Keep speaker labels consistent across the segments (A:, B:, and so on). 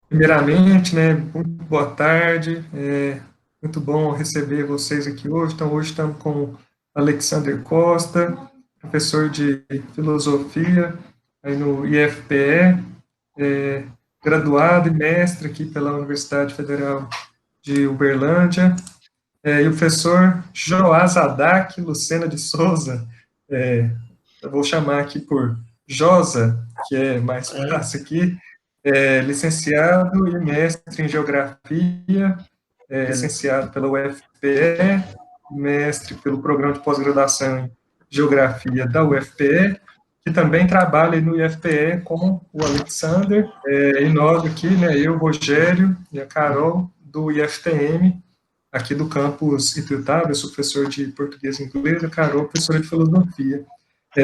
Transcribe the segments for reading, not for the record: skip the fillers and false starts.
A: Primeiramente, né, muito boa tarde, muito bom receber vocês aqui hoje. Então, hoje estamos com Alexander Costa, professor de filosofia aí no IFPE, graduado e mestre aqui pela Universidade Federal de Uberlândia, e o professor Joás Adak Lucena de Souza, é, eu vou chamar aqui por Josa, que é mais fácil aqui, licenciado e mestre em Geografia, licenciado pela UFPE, mestre pelo Programa de Pós-Graduação em Geografia da UFPE, que também trabalha no IFPE com o Alexander, e nós aqui, né, eu, Rogério e a Carol, do IFTM, aqui do campus Ituiutaba. Eu sou professor de português e inglês, a Carol, professora de filosofia.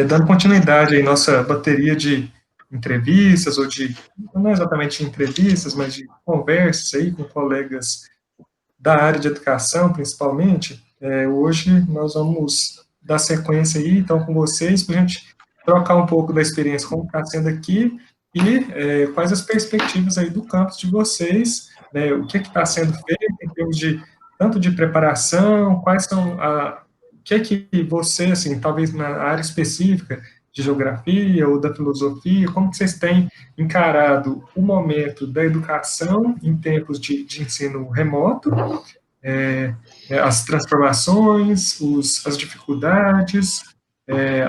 A: Dando continuidade aí nossa bateria de entrevistas, ou de, não é exatamente entrevistas, mas de conversas aí com colegas da área de educação, principalmente, hoje nós vamos dar sequência aí, então, com vocês, para a gente trocar um pouco da experiência como está sendo aqui e quais as perspectivas aí do campus de vocês, né, o que está sendo feito em termos de, tanto de preparação, quais são o que é que você, assim, talvez na área específica de geografia ou da filosofia, como que vocês têm encarado o momento da educação em tempos de ensino remoto, as transformações, as dificuldades,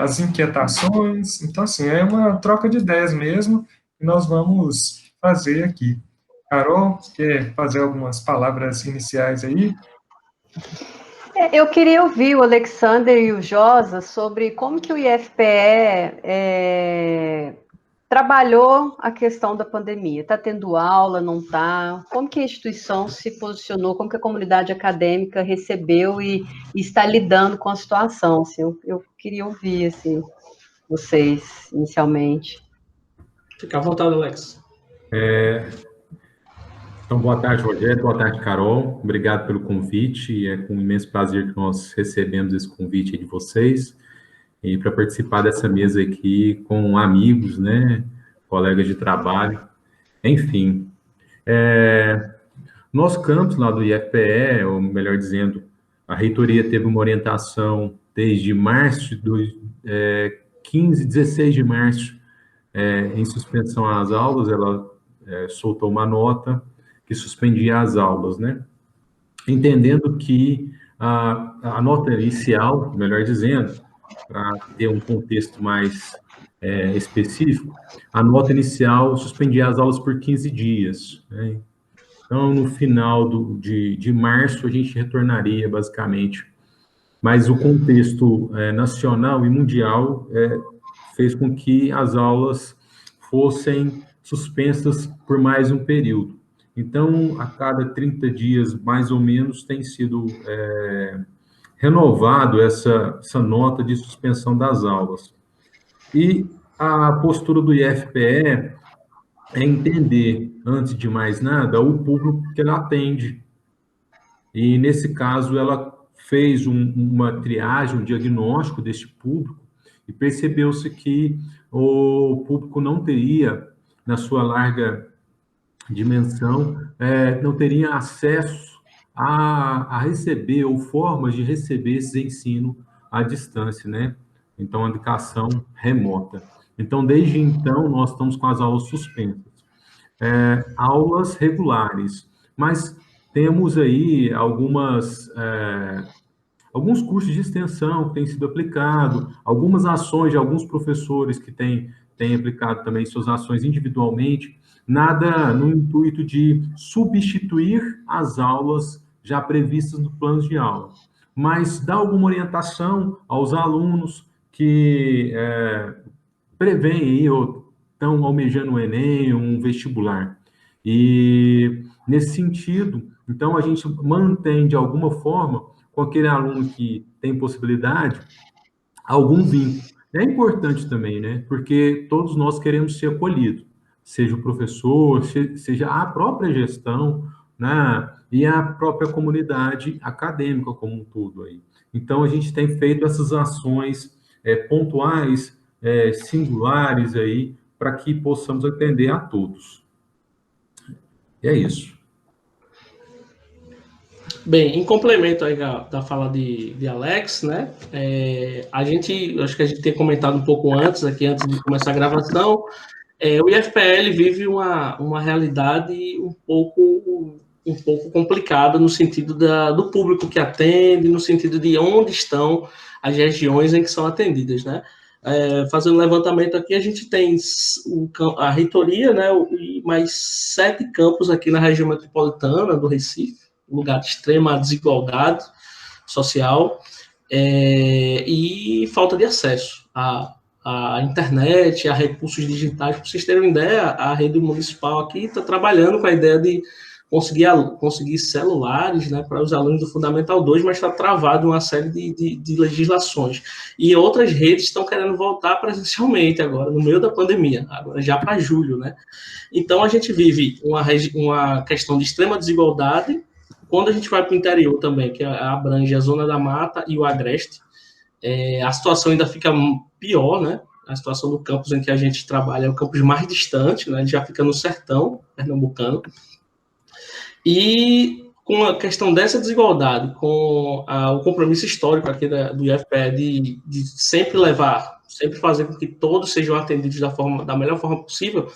A: as inquietações. Então, assim, é uma troca de ideias mesmo que nós vamos fazer aqui. Carol, quer fazer algumas palavras iniciais aí?
B: Eu queria ouvir o Alexander e o Josa sobre como que o IFPE trabalhou a questão da pandemia. Está tendo aula, não está? Como que a instituição se posicionou, como que a comunidade acadêmica recebeu e está lidando com a situação? Assim, eu queria ouvir assim, vocês, inicialmente.
C: Fica à vontade, Alex.
D: Então, boa tarde, Rogério. Boa tarde, Carol. Obrigado pelo convite. É com imenso prazer que nós recebemos esse convite de vocês e para participar dessa mesa aqui com amigos, né, colegas de trabalho, enfim. Nosso campus lá do IFPE, ou melhor dizendo, a reitoria teve uma orientação desde março de 16 de março, em suspensão às aulas. Ela soltou uma nota que suspendia as aulas, né? Entendendo que a nota inicial, melhor dizendo, para ter um contexto mais específico, a nota inicial suspendia as aulas por 15 dias, né? Então, no final de março, a gente retornaria, basicamente. Mas o contexto nacional e mundial fez com que as aulas fossem suspensas por mais um período. Então, a cada 30 dias, mais ou menos, tem sido renovado essa nota de suspensão das aulas. E a postura do IFPE é entender, antes de mais nada, o público que ela atende. E, nesse caso, ela fez uma triagem, um diagnóstico deste público, e percebeu-se que o público não teria, na sua larga dimensão, não teria acesso a receber, ou formas de receber esse ensino à distância, né? Então, a educação remota. Então, desde então, nós estamos com as aulas suspensas. Aulas regulares, mas temos aí alguns cursos de extensão que têm sido aplicados, algumas ações de alguns professores que têm aplicado também suas ações individualmente, nada no intuito de substituir as aulas já previstas no plano de aula, mas dar alguma orientação aos alunos que prevêem aí, ou estão almejando um Enem, um vestibular. E, nesse sentido, então, a gente mantém, de alguma forma, com aquele aluno que tem possibilidade, algum vínculo. É importante também, né? Porque todos nós queremos ser acolhidos, seja o professor, seja a própria gestão, né? E a própria comunidade acadêmica como um todo aí. Então, a gente tem feito essas ações pontuais, singulares aí, para que possamos atender a todos. E é isso.
C: Bem, em complemento aí da fala de Alex, né? Acho que a gente tinha comentado um pouco antes, aqui antes de começar a gravação, o IFPL vive uma realidade um pouco complicada no sentido do público que atende, no sentido de onde estão as regiões em que são atendidas, né? Fazendo um levantamento aqui, a gente tem a reitoria, né, e mais 7 campos aqui na região metropolitana do Recife, um lugar de extrema desigualdade social, e falta de acesso à internet, a recursos digitais. Para vocês terem uma ideia, a rede municipal aqui está trabalhando com a ideia de conseguir celulares, né, para os alunos do Fundamental 2, mas está travado uma série de legislações. E outras redes estão querendo voltar presencialmente agora, no meio da pandemia, agora já para julho, né? Então, a gente vive uma questão de extrema desigualdade. Quando a gente vai para o interior também, que abrange a Zona da Mata e o Agreste, a situação ainda fica pior, né? A situação do campus em que a gente trabalha é o campus mais distante, né? Ele já fica no sertão pernambucano. E com a questão dessa desigualdade, com o compromisso histórico aqui do IFPE de sempre fazer com que todos sejam atendidos da melhor forma possível,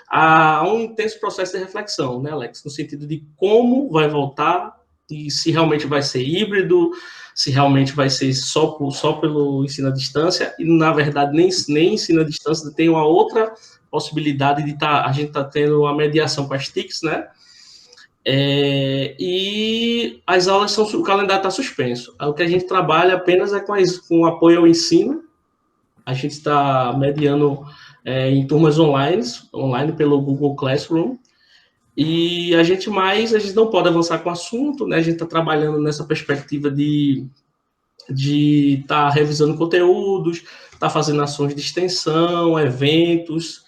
C: há um intenso processo de reflexão, né, Alex? No sentido de como vai voltar, e se realmente vai ser híbrido, se realmente vai ser só pelo ensino à distância, e na verdade nem ensino à distância, tem uma outra possibilidade de a gente tá tendo uma mediação com as TICs, né? E as aulas o calendário está suspenso. O que a gente trabalha apenas é com apoio ao ensino. A gente está mediando em turmas online pelo Google Classroom. E a gente não pode avançar com o assunto, né? A gente está trabalhando nessa perspectiva de estar revisando conteúdos, estar fazendo ações de extensão, eventos,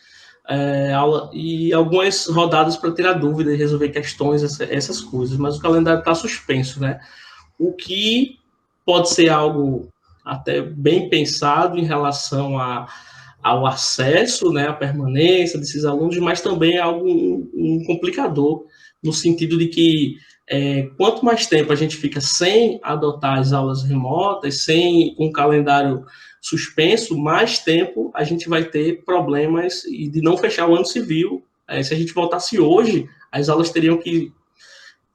C: aula e algumas rodadas para tirar dúvidas e resolver questões, essas coisas, mas o calendário está suspenso, né? O que pode ser algo até bem pensado em relação ao acesso, né, à permanência desses alunos, mas também é algo um complicador, no sentido de que quanto mais tempo a gente fica sem adotar as aulas remotas, sem um calendário suspenso, mais tempo a gente vai ter problemas de não fechar o ano civil. Se a gente voltasse hoje, as aulas teriam que,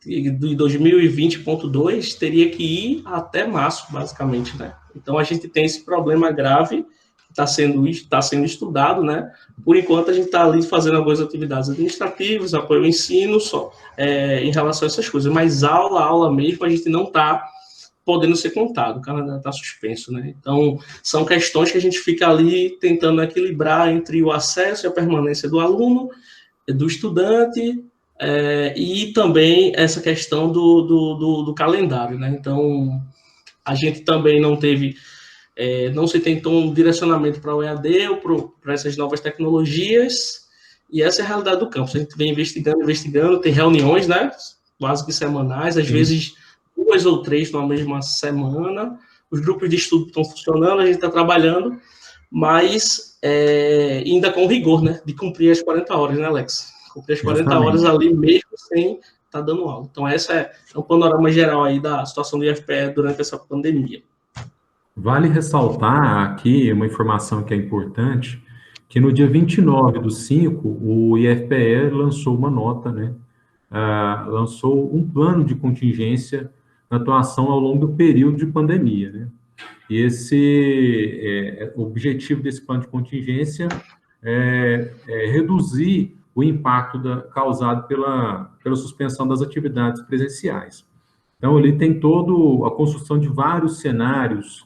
C: de 2020.2, teria que ir até março, basicamente, né? Então, a gente tem esse problema grave que está sendo estudado, né? Por enquanto, a gente está ali fazendo algumas atividades administrativas, apoio ao ensino, em relação a essas coisas. Mas aula mesmo, a gente não está podendo ser contado, o calendário está suspenso, né? Então, são questões que a gente fica ali tentando equilibrar entre o acesso e a permanência do aluno, do estudante, e também essa questão do calendário, né? Então, a gente também não se tentou um direcionamento para o EAD ou para essas novas tecnologias, e essa é a realidade do campus. A gente vem investigando, tem reuniões, né? Quase que semanais, às vezes 2 ou 3 na mesma semana. Os grupos de estudo estão funcionando, a gente está trabalhando, mas ainda com rigor, né? De cumprir as 40 horas, né, Alex? Cumprir as 40 horas ali mesmo sem estar dando aula. Então, essa é um panorama geral aí da situação do IFPE durante essa pandemia.
D: Vale ressaltar aqui uma informação que é importante, que no dia 29/5, o IFPE lançou uma nota, né? Lançou um plano de contingência na atuação ao longo do período de pandemia, né? E o objetivo desse plano de contingência é reduzir o impacto causado pela suspensão das atividades presenciais. Então, ele tem toda a construção de vários cenários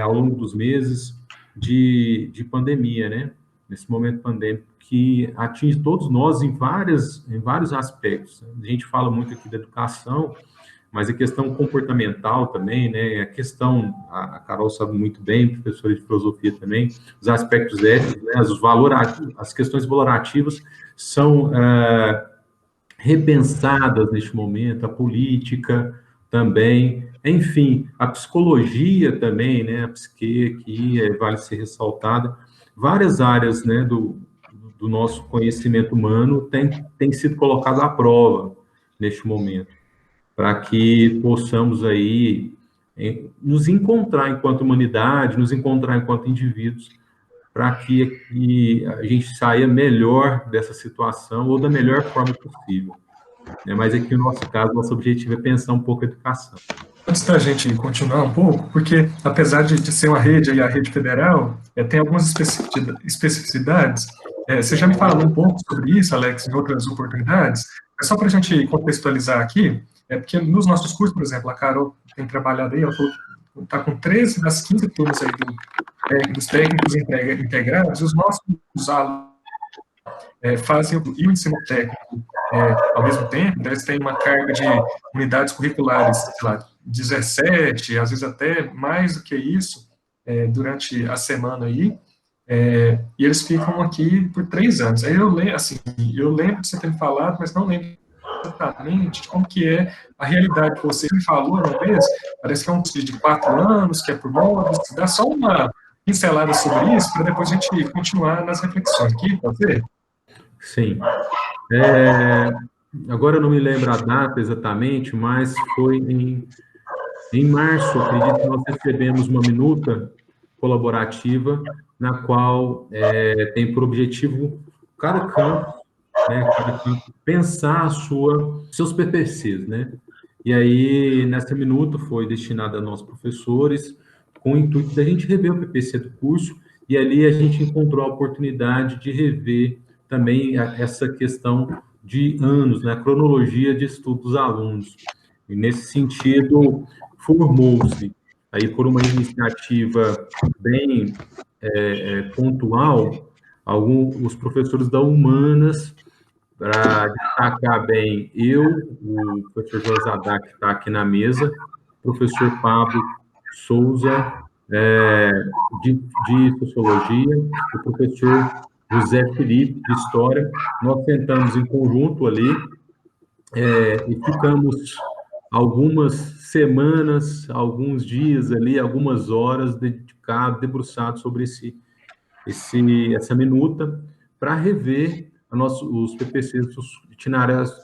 D: ao longo dos meses de pandemia, né? Nesse momento pandêmico, que atinge todos nós em vários aspectos. A gente fala muito aqui da educação, mas a questão comportamental também, né? A Carol sabe muito bem, professora de filosofia também, os aspectos éticos, né? As questões valorativas são repensadas neste momento, a política também, enfim, a psicologia também, né? A psique, que vale ser ressaltada, várias áreas, né? do nosso conhecimento humano tem sido colocado à prova neste momento, para que possamos aí nos encontrar enquanto humanidade, nos encontrar enquanto indivíduos, para que a gente saia melhor dessa situação ou da melhor forma possível. Mas aqui, no nosso caso, nosso objetivo é pensar um pouco a educação.
A: Antes da gente continuar um pouco, porque apesar de ser uma rede, aí, a rede federal, tem algumas especificidades. Você já me falou um pouco sobre isso, Alex, em outras oportunidades. É só para a gente contextualizar aqui, porque nos nossos cursos, por exemplo, a Carol tem trabalhado aí, ela falou que está com 13 das 15 turmas aí dos técnicos integrados, e os nossos alunos fazem o ensino técnico ao mesmo tempo, então eles têm uma carga de unidades curriculares, sei lá, 17, às vezes até mais do que isso, durante a semana aí, e eles ficam aqui por 3 anos. Aí eu lembro de você ter me falado, mas não lembro exatamente de como que é a realidade que você me falou uma vez, parece que é um curso de 4 anos, que é por módulos, dá só uma pincelada sobre isso, para depois a gente continuar nas reflexões aqui, pode ser?
D: Sim. Agora eu não me lembro a data exatamente, mas foi em março, acredito que nós recebemos uma minuta colaborativa, na qual tem por objetivo cada campo, né, cada campo pensar seus PPCs, né? E aí, nessa minuta foi destinada a nós professores, com o intuito da gente rever o PPC do curso, e ali a gente encontrou a oportunidade de rever também essa questão de anos, né, a cronologia de estudo dos alunos. E nesse sentido, formou-se aí por uma iniciativa bem pontual, os professores da Humanas, para destacar bem, o professor Josadak, que está aqui na mesa, o professor Pablo Souza, de Sociologia, o professor José Felipe, de História. Nós sentamos em conjunto ali e ficamos algumas semanas, alguns dias ali, algumas horas debruçados sobre essa minuta, para rever os PPCs, os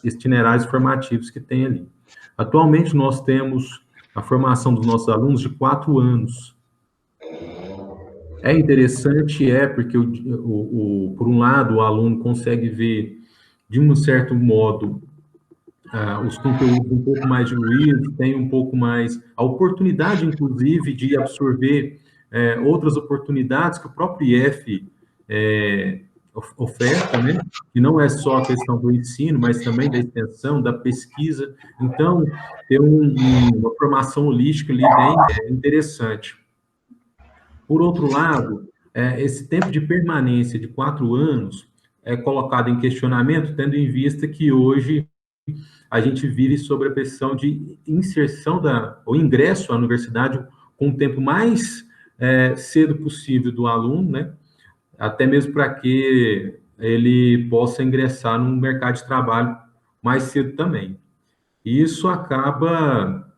D: itinerários formativos que tem ali. Atualmente, nós temos a formação dos nossos alunos de 4 anos. É interessante, porque, por um lado, o aluno consegue ver, de um certo modo, os conteúdos um pouco mais diluídos, tem um pouco mais a oportunidade, inclusive, de absorver outras oportunidades que o próprio IF oferta, né? Que não é só a questão do ensino, mas também da extensão, da pesquisa. Então, tem uma formação holística ali bem interessante. Por outro lado, esse tempo de permanência de 4 anos é colocado em questionamento, tendo em vista que hoje a gente vive sob a pressão de inserção ou ingresso à universidade com o tempo mais cedo possível do aluno, né? Até mesmo para que ele possa ingressar no mercado de trabalho mais cedo também. E isso acaba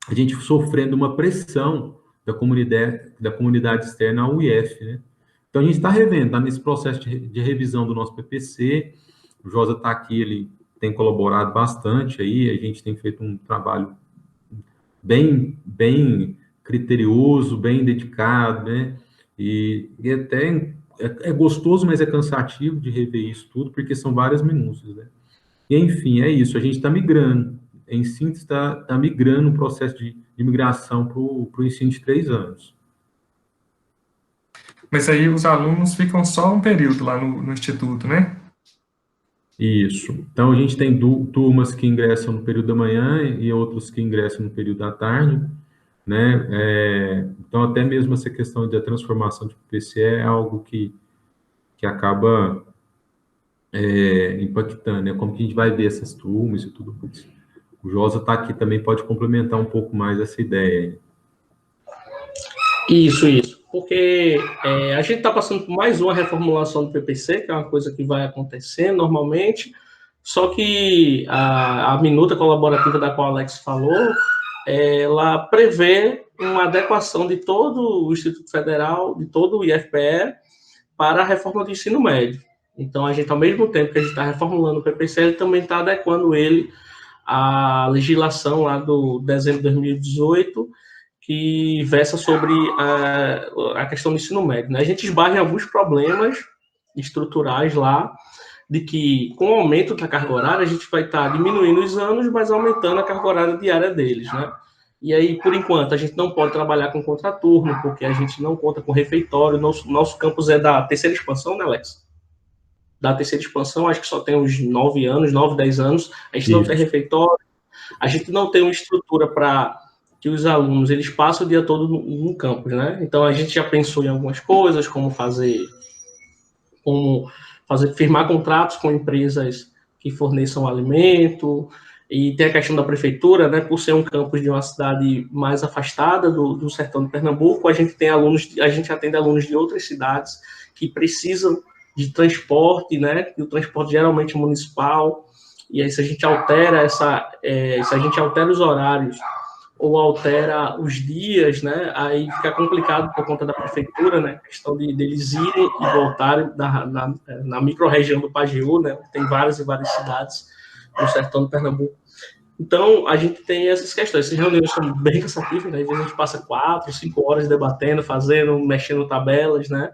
D: a gente sofrendo uma pressão da comunidade externa ao IF, né? Então, a gente está revendo, está nesse processo de revisão do nosso PPC, o Josa está aqui, ele tem colaborado bastante aí, a gente tem feito um trabalho bem criterioso, bem dedicado, né? E até é gostoso, mas é cansativo de rever isso tudo, porque são várias minúcias, né? E, enfim, é isso, a gente está migrando, em síntese, está migrando um processo de migração para o ensino de 3 anos.
A: Mas aí os alunos ficam só um período lá no Instituto, né?
D: Isso. Então, a gente tem turmas que ingressam no período da manhã e outras que ingressam no período da tarde, né? Então, até mesmo essa questão da transformação de PPC é algo que acaba impactando, né? Como que a gente vai ver essas turmas e tudo mais. O Josa está aqui também, pode complementar um pouco mais essa ideia.
C: Isso. Porque a gente está passando por mais uma reformulação do PPC, que é uma coisa que vai acontecer normalmente, só que a minuta colaborativa da qual o Alex falou, ela prevê uma adequação de todo o Instituto Federal, de todo o IFPE, para a reforma do ensino médio. Então, a gente, ao mesmo tempo que a gente está reformulando o PPCL, também está adequando ele à legislação lá do dezembro de 2018, que versa sobre a questão do ensino médio, né? A gente esbarra em alguns problemas estruturais lá, de que com o aumento da carga horária, a gente vai estar diminuindo os anos, mas aumentando a carga horária diária deles, né? E aí, por enquanto, a gente não pode trabalhar com contraturno, porque a gente não conta com refeitório. Nosso campus é da terceira expansão, né, Alex? Da terceira expansão, acho que só tem uns 9 anos, 9, 10 anos. A gente não tem refeitório, a gente não tem uma estrutura para que os alunos eles passem o dia todo no campus, né? Então, a gente já pensou em algumas coisas, como firmar contratos com empresas que forneçam alimento, e tem a questão da prefeitura, né, por ser um campus de uma cidade mais afastada do sertão de Pernambuco, a gente atende alunos de outras cidades que precisam de transporte, né, e o transporte geralmente é municipal, e aí se a gente altera os horários ou altera os dias, né, aí fica complicado por conta da prefeitura, né, a questão de eles irem e voltarem na micro-região do Pajeú, né, tem várias e várias cidades no sertão do Pernambuco. Então, a gente tem essas questões. Essas reuniões são bem cansativas, né, às vezes a gente passa 4, 5 horas debatendo, mexendo tabelas, né,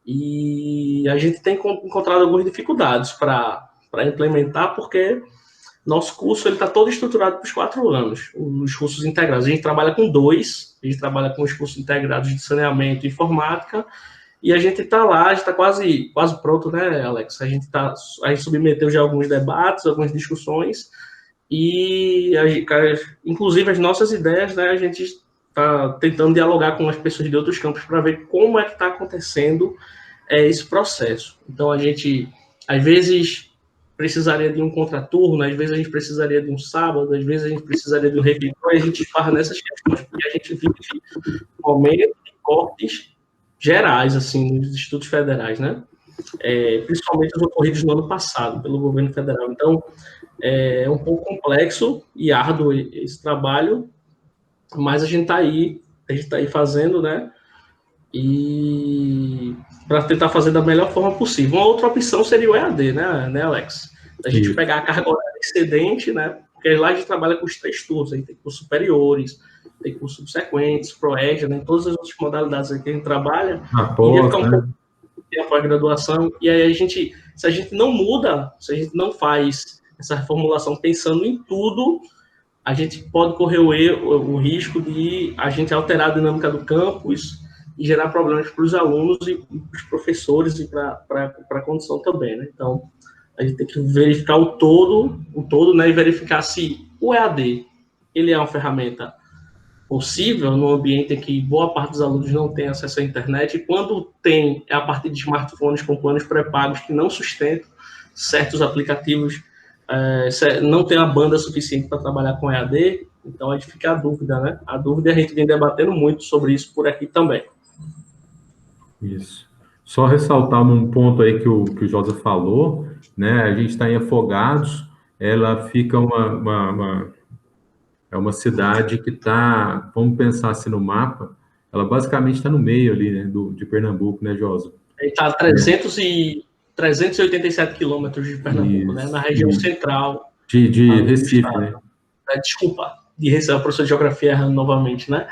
C: e a gente tem encontrado algumas dificuldades para implementar, porque nosso curso está todo estruturado para os 4 anos, os cursos integrados. A gente trabalha com 2, a gente trabalha com os cursos integrados de saneamento e informática, e a gente está lá, a gente está quase pronto, né, Alex? A gente submeteu já alguns debates, algumas discussões, e inclusive as nossas ideias, né, a gente está tentando dialogar com as pessoas de outros campos para ver como é que está acontecendo esse processo. Então, a gente, às vezes, precisaria de um contraturno, às vezes a gente precisaria de um sábado, às vezes a gente precisaria de um refeitório, e a gente esbarra nessas questões, porque a gente vive momentos de cortes gerais, assim, nos institutos federais, né? Principalmente os ocorridos no ano passado, pelo governo federal. Então, é um pouco complexo e árduo esse trabalho, mas a gente está aí fazendo, né? E para tentar fazer da melhor forma possível. Uma outra opção seria o EAD, né, Alex? A gente pegar a carga horária excedente, né? Porque lá a gente trabalha com os 3 turnos, aí tem cursos superiores, tem cursos subsequentes, ProEja, né? Todas as outras modalidades que a gente trabalha. Iria ficar um pouco de pós-graduação, e aí se a gente não muda, se a gente não faz essa reformulação pensando em tudo, a gente pode correr o risco de a gente alterar a dinâmica do campus e gerar problemas para os alunos e para os professores e para a condição também, né? Então, a gente tem que verificar o todo, né, e verificar se o EAD ele é uma ferramenta possível no ambiente em que boa parte dos alunos não tem acesso à internet, e quando tem, é a partir de smartphones com planos pré-pagos que não sustentam certos aplicativos, não tem a banda suficiente para trabalhar com EAD, então aí fica a dúvida, né? A dúvida, a gente vem debatendo muito sobre isso por aqui também.
D: Isso. Só ressaltar um ponto aí que o Josa falou, né? A gente está em Afogados, ela fica é uma cidade que está, vamos pensar assim no mapa, ela basicamente está no meio ali, né, de Pernambuco, né, Josa?
C: Está a 387 quilômetros de Pernambuco, né? Na região central.
D: De Recife, né?
C: Desculpa, de Recife, a professora de geografia errando novamente, né?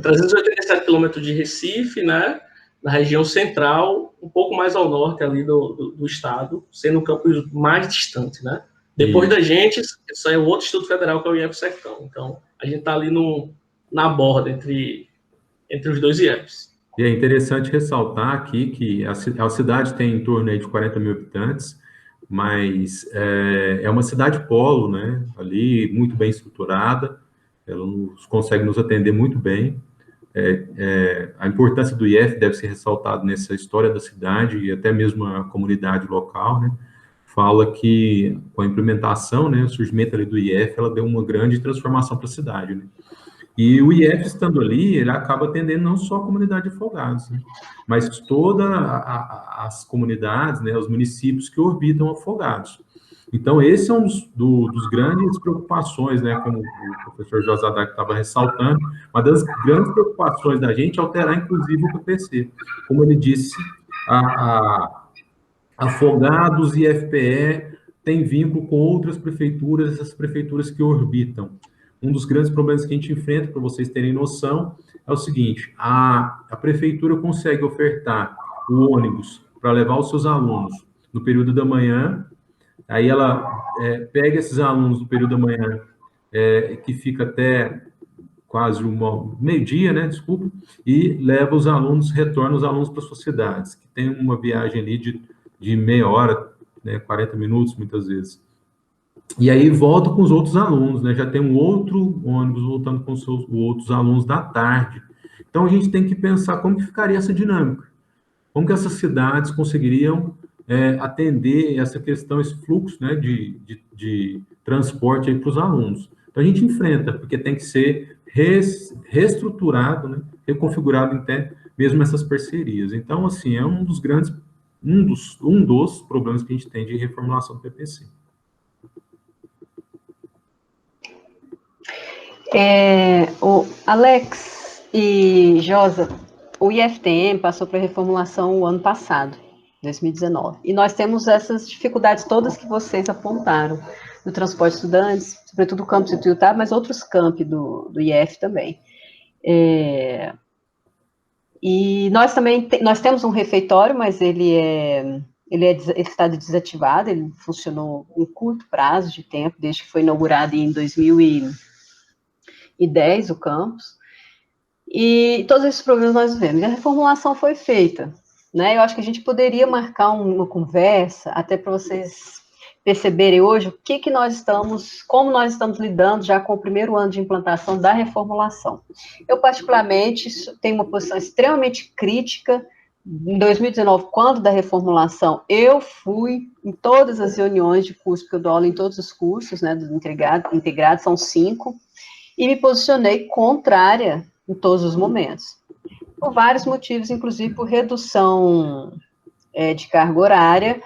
C: 387 quilômetros de Recife, né? Na região central, um pouco mais ao norte ali do estado, sendo o campus mais distante, né? Depois da gente, sai o outro Instituto Federal, que é o IEF Sertão. Então, a gente está ali na borda entre os dois IEFs.
D: E é interessante ressaltar aqui que a cidade tem em torno aí de 40 mil habitantes, mas é uma cidade polo, né? Ali, muito bem estruturada, ela consegue nos atender muito bem. A importância do IEF deve ser ressaltada nessa história da cidade e até mesmo a comunidade local, né? Fala que com a implementação, né, o surgimento ali do IEF, ela deu uma grande transformação para a cidade, né? E o IEF estando ali, ele acaba atendendo não só a comunidade de Afogados, né, mas todas as comunidades, né, os municípios que orbitam Afogados. Então, esse é um dos grandes preocupações, né, como o professor Josadak estava ressaltando, uma das grandes preocupações da gente é alterar, inclusive, o PPC. Como ele disse, Afogados e FPE têm vínculo com outras prefeituras, essas prefeituras que orbitam. Um dos grandes problemas que a gente enfrenta, para vocês terem noção, é o seguinte: a prefeitura consegue ofertar o ônibus para levar os seus alunos no período da manhã, aí ela pega esses alunos do período da manhã, que fica até quase meio-dia, né, desculpa, e leva os alunos, retorna os alunos para suas cidades, que tem uma viagem ali de meia hora, né, 40 minutos, muitas vezes. E aí volta com os outros alunos, né, já tem um outro ônibus voltando com os seus outros alunos da tarde. Então, a gente tem que pensar como que ficaria essa dinâmica, como que essas cidades conseguiriam atender essa questão, esse fluxo, né, de transporte para os alunos. Então, a gente enfrenta, porque tem que ser reestruturado, né, reconfigurado até mesmo essas parcerias. Então, assim, é um dos problemas que a gente tem de reformulação do PPC.
B: O Alex e Josa, o IFTM passou para reformulação o ano passado, 2019, e nós temos essas dificuldades todas que vocês apontaram, do transporte de estudantes, sobretudo o campus Ituiutaba, mas outros campi do IF também. E nós também nós temos um refeitório, mas ele está desativado, ele funcionou em curto prazo de tempo, desde que foi inaugurado em 2010 o campus, e todos esses problemas nós vemos. E a reformulação foi feita, né? Eu acho que a gente poderia marcar uma conversa, até para vocês perceberem hoje como nós estamos lidando já com o primeiro ano de implantação da reformulação. Eu, particularmente, tenho uma posição extremamente crítica. Em 2019, quando da reformulação, eu fui em todas as reuniões de curso, porque eu dou aula em todos os cursos, né, dos integrados, são 5, e me posicionei contrária em todos os momentos, por vários motivos, inclusive por redução de carga horária,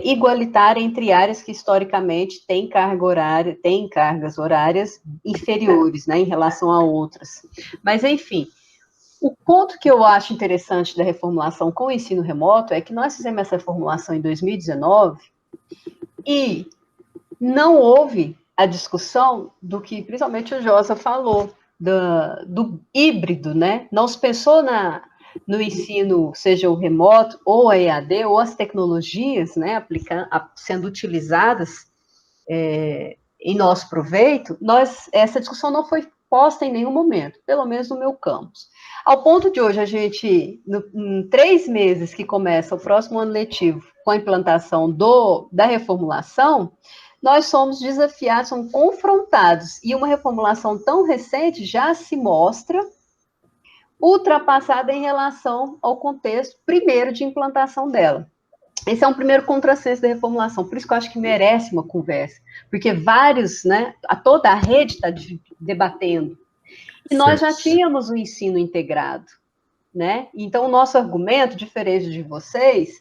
B: igualitária entre áreas que historicamente têm cargas horárias inferiores, né, em relação a outras. Mas, enfim, o ponto que eu acho interessante da reformulação com o ensino remoto é que nós fizemos essa reformulação em 2019 e não houve a discussão do que, principalmente, o Josa falou, do híbrido, né? Não se pensou no ensino, seja o remoto, ou a EAD, ou as tecnologias, né, sendo utilizadas em nosso proveito. Essa discussão não foi posta em nenhum momento, pelo menos no meu campus. Ao ponto de hoje, a gente, em 3 meses que começa o próximo ano letivo, com a implantação da reformulação, nós somos desafiados, somos confrontados, e uma reformulação tão recente já se mostra ultrapassada em relação ao contexto primeiro de implantação dela. Esse é um primeiro contrassenso da reformulação, por isso que eu acho que merece uma conversa, porque vários, né, toda a rede está debatendo, e nós já tínhamos o ensino integrado, né? Então, o nosso argumento, diferente de vocês,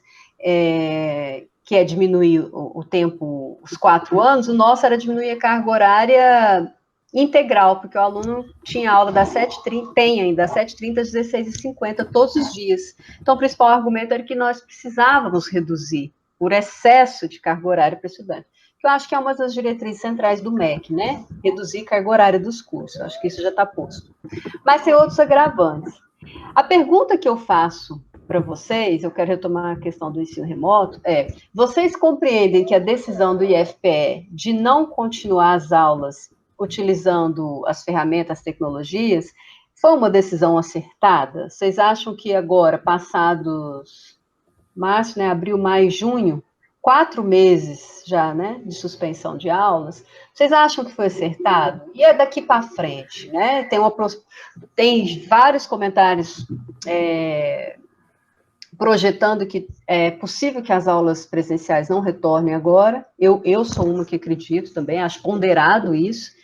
B: que é diminuir o tempo, os 4 anos, o nosso era diminuir a carga horária integral, porque o aluno tinha aula das 7h30, tem ainda, das 7h30 às 16h50, todos os dias. Então, o principal argumento era que nós precisávamos reduzir por excesso de carga horária para o estudante, que eu acho que é uma das diretrizes centrais do MEC, né? Reduzir a carga horária dos cursos, eu acho que isso já está posto. Mas tem outros agravantes. A pergunta que eu faço para vocês, eu quero retomar a questão do ensino remoto, vocês compreendem que a decisão do IFPE de não continuar as aulas utilizando as ferramentas, as tecnologias, foi uma decisão acertada? Vocês acham que agora, passados março, né, abril, maio, junho, 4 meses já, né, de suspensão de aulas, vocês acham que foi acertado? E é daqui para frente, né? Tem vários comentários projetando que é possível que as aulas presenciais não retornem agora. Eu sou uma que acredito também, acho ponderado isso.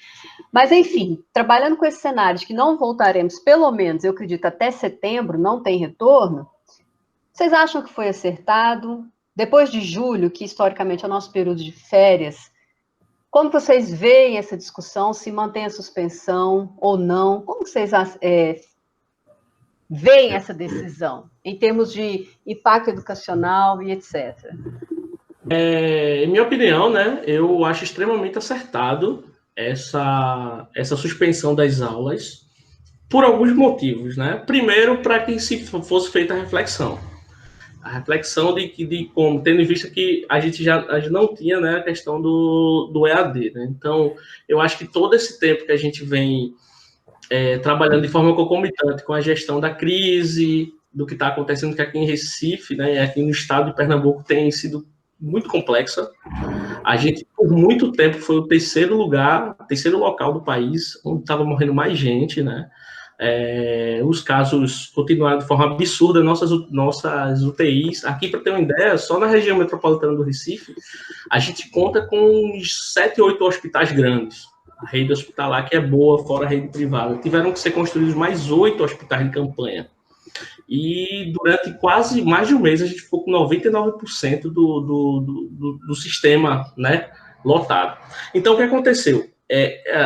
B: Mas, enfim, trabalhando com esse cenário de que não voltaremos, pelo menos, eu acredito, até setembro, não tem retorno, vocês acham que foi acertado? Depois de julho, que historicamente é o nosso período de férias, como vocês veem essa discussão? Se mantém a suspensão ou não? Como vocês veem essa decisão, em termos de impacto educacional e etc.?
C: Em minha opinião, né, eu acho extremamente acertado essa suspensão das aulas por alguns motivos, né? Primeiro, para que se fosse feita a reflexão de como, tendo em vista que a gente não tinha, né, a questão do EAD, né? Então, eu acho que todo esse tempo que a gente vem trabalhando de forma concomitante com a gestão da crise, do que está acontecendo que aqui em Recife, né, aqui no estado de Pernambuco tem sido muito complexa. A gente, por muito tempo, foi o terceiro local do país onde estava morrendo mais gente, né? Os casos continuaram de forma absurda, nossas UTIs. Aqui, para ter uma ideia, só na região metropolitana do Recife, a gente conta com uns 7, 8 hospitais grandes. A rede hospitalar que é boa, fora a rede privada. Tiveram que ser construídos mais 8 hospitais de campanha. E durante quase mais de um mês, a gente ficou com 99% do sistema, né, lotado. Então, o que aconteceu?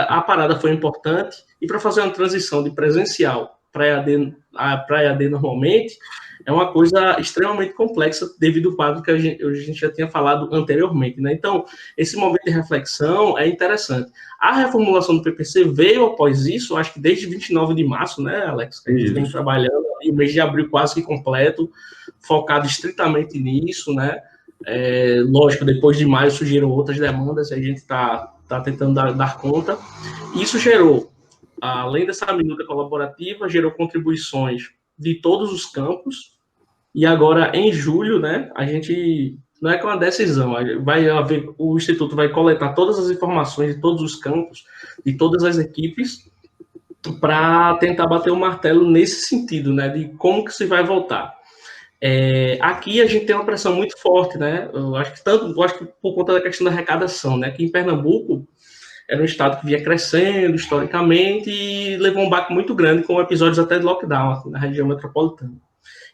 C: A parada foi importante, e para fazer uma transição de presencial para EAD normalmente, é uma coisa extremamente complexa devido ao quadro que a gente já tinha falado anteriormente, né? Então, esse momento de reflexão é interessante. A reformulação do PPC veio após isso, acho que desde 29 de março, né, Alex? Que a gente vem trabalhando, e o mês de abril quase que completo, focado estritamente nisso, né? Lógico, depois de maio surgiram outras demandas, e a gente está tentando dar conta. Isso gerou, além dessa minuta colaborativa, gerou contribuições de todos os campos, e agora, em julho, né, a gente, não é com a decisão, o Instituto vai coletar todas as informações de todos os campos, de todas as equipes, para tentar bater o martelo nesse sentido, né, de como que se vai voltar. Aqui a gente tem uma pressão muito forte, né, eu acho que por conta da questão da arrecadação, né, que em Pernambuco era um estado que vinha crescendo historicamente e levou um baque muito grande com episódios até de lockdown aqui na região metropolitana.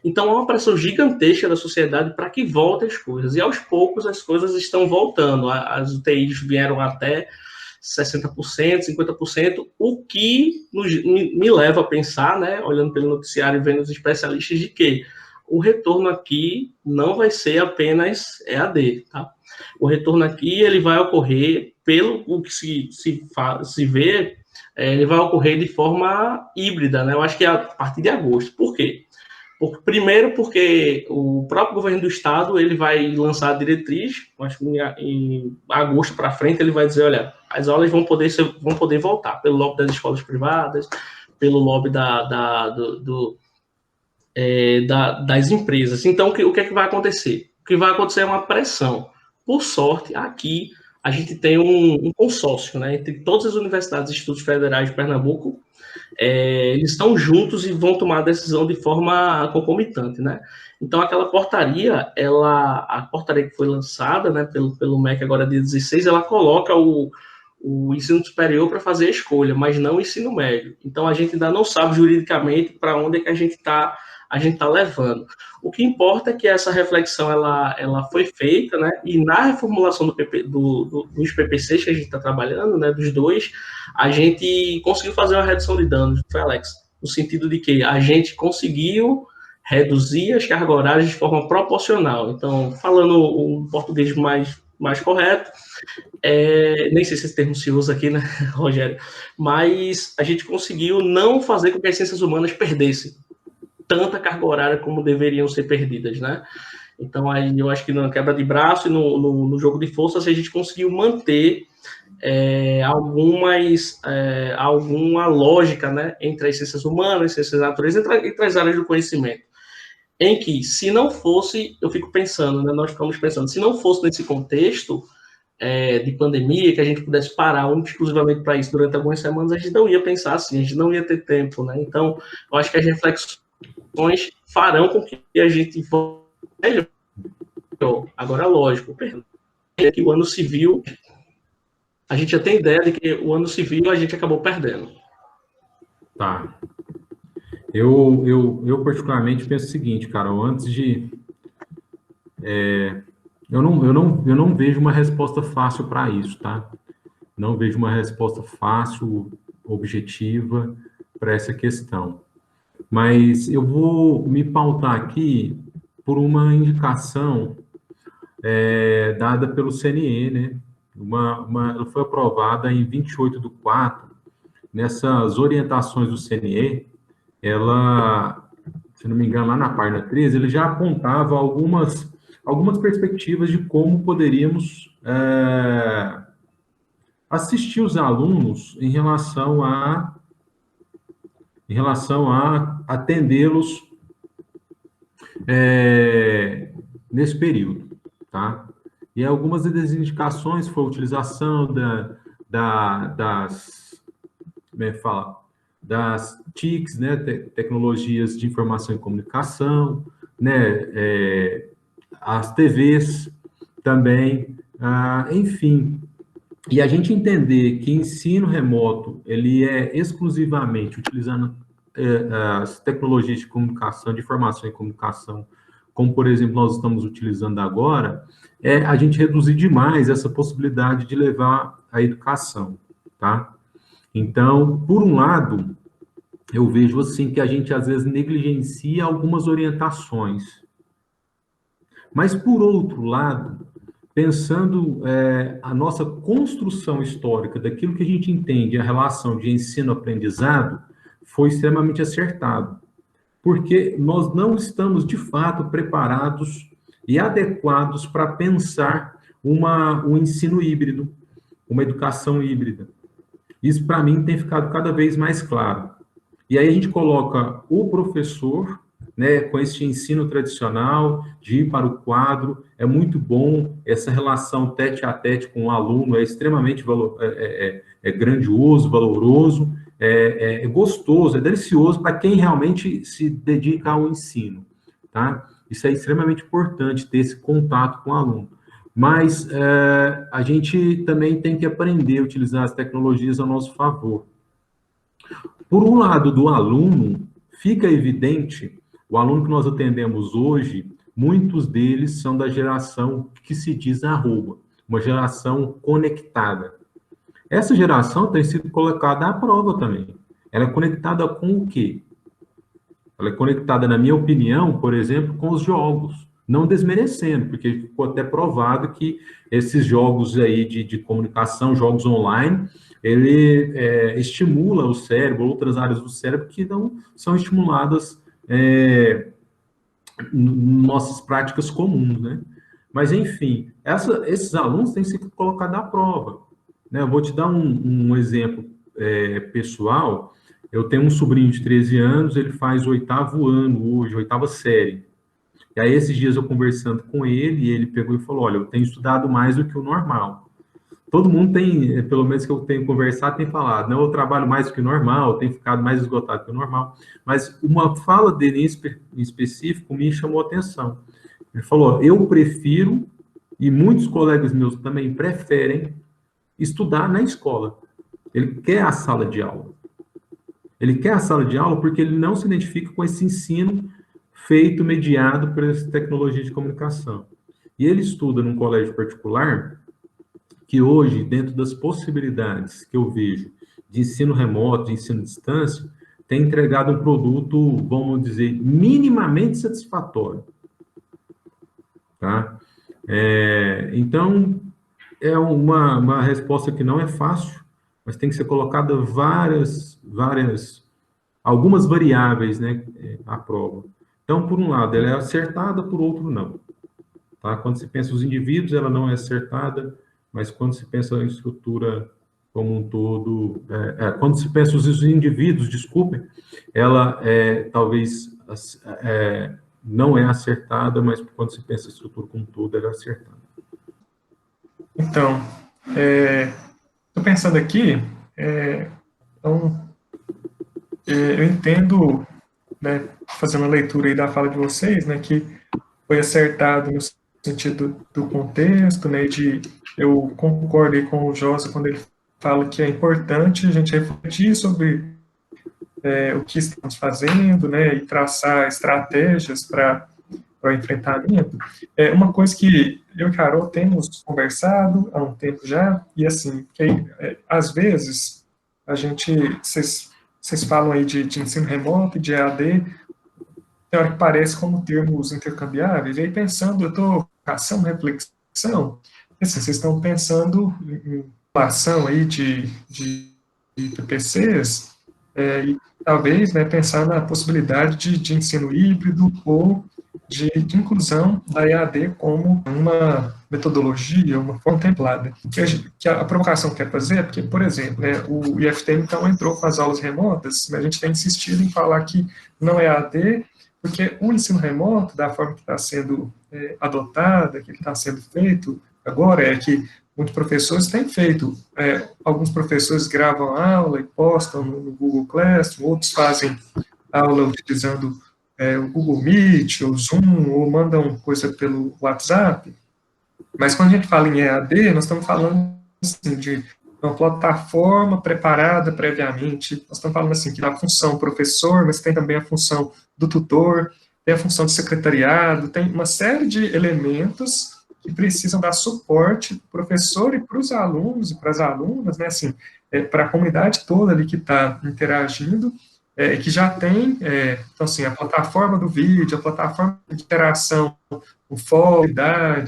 C: Então, há uma pressão gigantesca da sociedade para que voltem as coisas. E, aos poucos, as coisas estão voltando. As UTIs vieram até 60%, 50%, o que me leva a pensar, né, olhando pelo noticiário e vendo os especialistas, de que o retorno aqui não vai ser apenas EAD, tá? O retorno aqui, ele vai ocorrer, pelo o que se vê, ele vai ocorrer de forma híbrida, né? Eu acho que é a partir de agosto. Por quê? Primeiro, porque o próprio governo do estado ele vai lançar a diretriz, acho que em agosto para frente ele vai dizer, olha, as aulas vão poder voltar pelo lobby das escolas privadas, pelo lobby das empresas. Então, o que é que vai acontecer? O que vai acontecer é uma pressão. Por sorte, aqui a gente tem um consórcio, né, entre todas as universidades e institutos federais de Pernambuco. Eles estão juntos e vão tomar a decisão de forma concomitante, né? Então, aquela portaria, a portaria que foi lançada, né, pelo MEC agora dia 16, ela coloca o ensino superior para fazer a escolha, mas não o ensino médio. Então, a gente ainda não sabe juridicamente para onde é que a gente está levando. O que importa é que essa reflexão ela foi feita, né? E na reformulação dos PPCs que a gente está trabalhando, né? Dos dois, a gente conseguiu fazer uma redução de danos, foi, Alex? No sentido de que a gente conseguiu reduzir as cargas horárias de forma proporcional. Então, falando um português mais correto, nem sei se esse termo se usa aqui, né, Rogério? Mas a gente conseguiu não fazer com que as ciências humanas perdessem tanta carga horária como deveriam ser perdidas, né? Então, aí eu acho que na quebra de braço e no jogo de forças a gente conseguiu manter alguma lógica, né, entre as ciências humanas, ciências naturais, entre as áreas do conhecimento. Em que, se não fosse, eu fico pensando, né, nós ficamos pensando, se não fosse nesse contexto de pandemia, que a gente pudesse parar exclusivamente para isso durante algumas semanas, a gente não ia pensar assim, a gente não ia ter tempo, né? Então, eu acho que as reflexões farão com que a gente melhor. Agora, lógico, que o ano civil, a gente já tem ideia de que o ano civil a gente acabou perdendo.
D: Tá. Eu particularmente penso o seguinte, Carol, antes de... eu não vejo uma resposta fácil para isso, tá? Não vejo uma resposta fácil, objetiva para essa questão. Mas eu vou me pautar aqui por uma indicação dada pelo CNE, né? Ela foi aprovada em 28/4. Nessas orientações do CNE, ela, se não me engano, lá na página 13, ele já apontava algumas perspectivas de como poderíamos assistir os alunos em relação a atendê-los nesse período, tá? E algumas das indicações foi a utilização como é que fala? Das TICs, né, tecnologias de informação e comunicação, né, as TVs também, enfim. E a gente entender que ensino remoto, ele é exclusivamente utilizando as tecnologias de comunicação, de informação e comunicação, como, por exemplo, nós estamos utilizando agora, a gente reduzir demais essa possibilidade de levar a educação, tá? Então, por um lado, eu vejo assim que a gente às vezes negligencia algumas orientações. Mas, por outro lado, pensando a nossa construção histórica daquilo que a gente entende a relação de ensino-aprendizado, foi extremamente acertado. Porque nós não estamos, de fato, preparados e adequados para pensar um ensino híbrido, uma educação híbrida. Isso, para mim, tem ficado cada vez mais claro. E aí a gente coloca o professor, né, com esse ensino tradicional, de ir para o quadro, é muito bom, essa relação tete a tete com o aluno é extremamente grandioso, valoroso, é gostoso, é delicioso para quem realmente se dedica ao ensino, tá? Isso é extremamente importante, ter esse contato com o aluno. Mas a gente também tem que aprender a utilizar as tecnologias a nosso favor. Por um lado, do aluno, fica evidente, o aluno que nós atendemos hoje, muitos deles são da geração que se diz arroba, uma geração conectada. Essa geração tem sido colocada à prova também. Ela é conectada com o quê? Ela é conectada, na minha opinião, por exemplo, com os jogos. Não desmerecendo, porque ficou até provado que esses jogos aí de comunicação, jogos online, ele estimula o cérebro, outras áreas do cérebro que não são estimuladas em nossas práticas comuns, né? Mas, enfim, esses alunos têm sido colocados à prova, né? Eu vou te dar um exemplo pessoal. Eu tenho um sobrinho de 13 anos, ele faz o 8º ano hoje, 8ª série. E aí, esses dias eu conversando com ele, e ele pegou e falou, olha, eu tenho estudado mais do que o normal. Todo mundo tem, pelo menos que eu tenho conversado, tem falado, não, eu trabalho mais do que o normal, eu tenho ficado mais esgotado que o normal. Mas uma fala dele em específico me chamou a atenção. Ele falou, eu prefiro, e muitos colegas meus também preferem, estudar na escola. Ele quer a sala de aula. Ele quer a sala de aula porque ele não se identifica com esse ensino feito, mediado por essa tecnologia de comunicação. E ele estuda num colégio particular que hoje, dentro das possibilidades que eu vejo de ensino remoto, de ensino à distância, tem entregado um produto, vamos dizer, minimamente satisfatório. Tá? Então, é uma resposta que não é fácil, mas tem que ser colocada algumas variáveis, né, à prova. Então, por um lado, ela é acertada, por outro, não. Tá? Quando se pensa os indivíduos, ela não é acertada, mas quando se pensa a estrutura como um todo, quando se pensa os indivíduos, desculpem, ela talvez não é acertada, mas quando se pensa a estrutura como um todo, ela é acertada.
A: Então, estou pensando aqui, então, eu entendo, né, fazendo a leitura aí da fala de vocês, né, que foi acertado no sentido do contexto, né, eu concordo aí com o Josa quando ele fala que é importante a gente refletir sobre o que estamos fazendo, né, e traçar estratégias para o enfrentamento. Uma coisa que eu e Carol temos conversado há um tempo já, e assim, que às vezes vocês vocês falam aí de ensino remoto, de EAD, tem hora que parece como termos intercambiáveis, e aí pensando, eu estou caçando reflexão, assim, vocês estão pensando em relação aí de PPCs, e talvez, né, pensar na possibilidade de ensino híbrido ou de inclusão da EAD como uma metodologia, uma forma contemplada. Que a provocação quer fazer é porque, por exemplo, né, o IFTM então entrou com as aulas remotas, mas a gente tem insistido em falar que não é EAD, porque o ensino remoto, da forma que está sendo adotada, que está sendo feito agora, é que muitos professores têm feito. Alguns professores gravam aula e postam no Google Classroom, outros fazem aula utilizando o Google Meet, ou Zoom, ou mandam coisa pelo WhatsApp. Mas quando a gente fala em EAD, nós estamos falando assim, de uma plataforma preparada previamente. Nós estamos falando assim, que dá a função professor, mas tem também a função do tutor, tem a função de secretariado, tem uma série de elementos que precisam dar suporte para o professor e para os alunos e para as alunas, né, assim, para a comunidade toda ali que está interagindo, que já tem, então, assim, a plataforma do vídeo, a plataforma de interação, o fórum,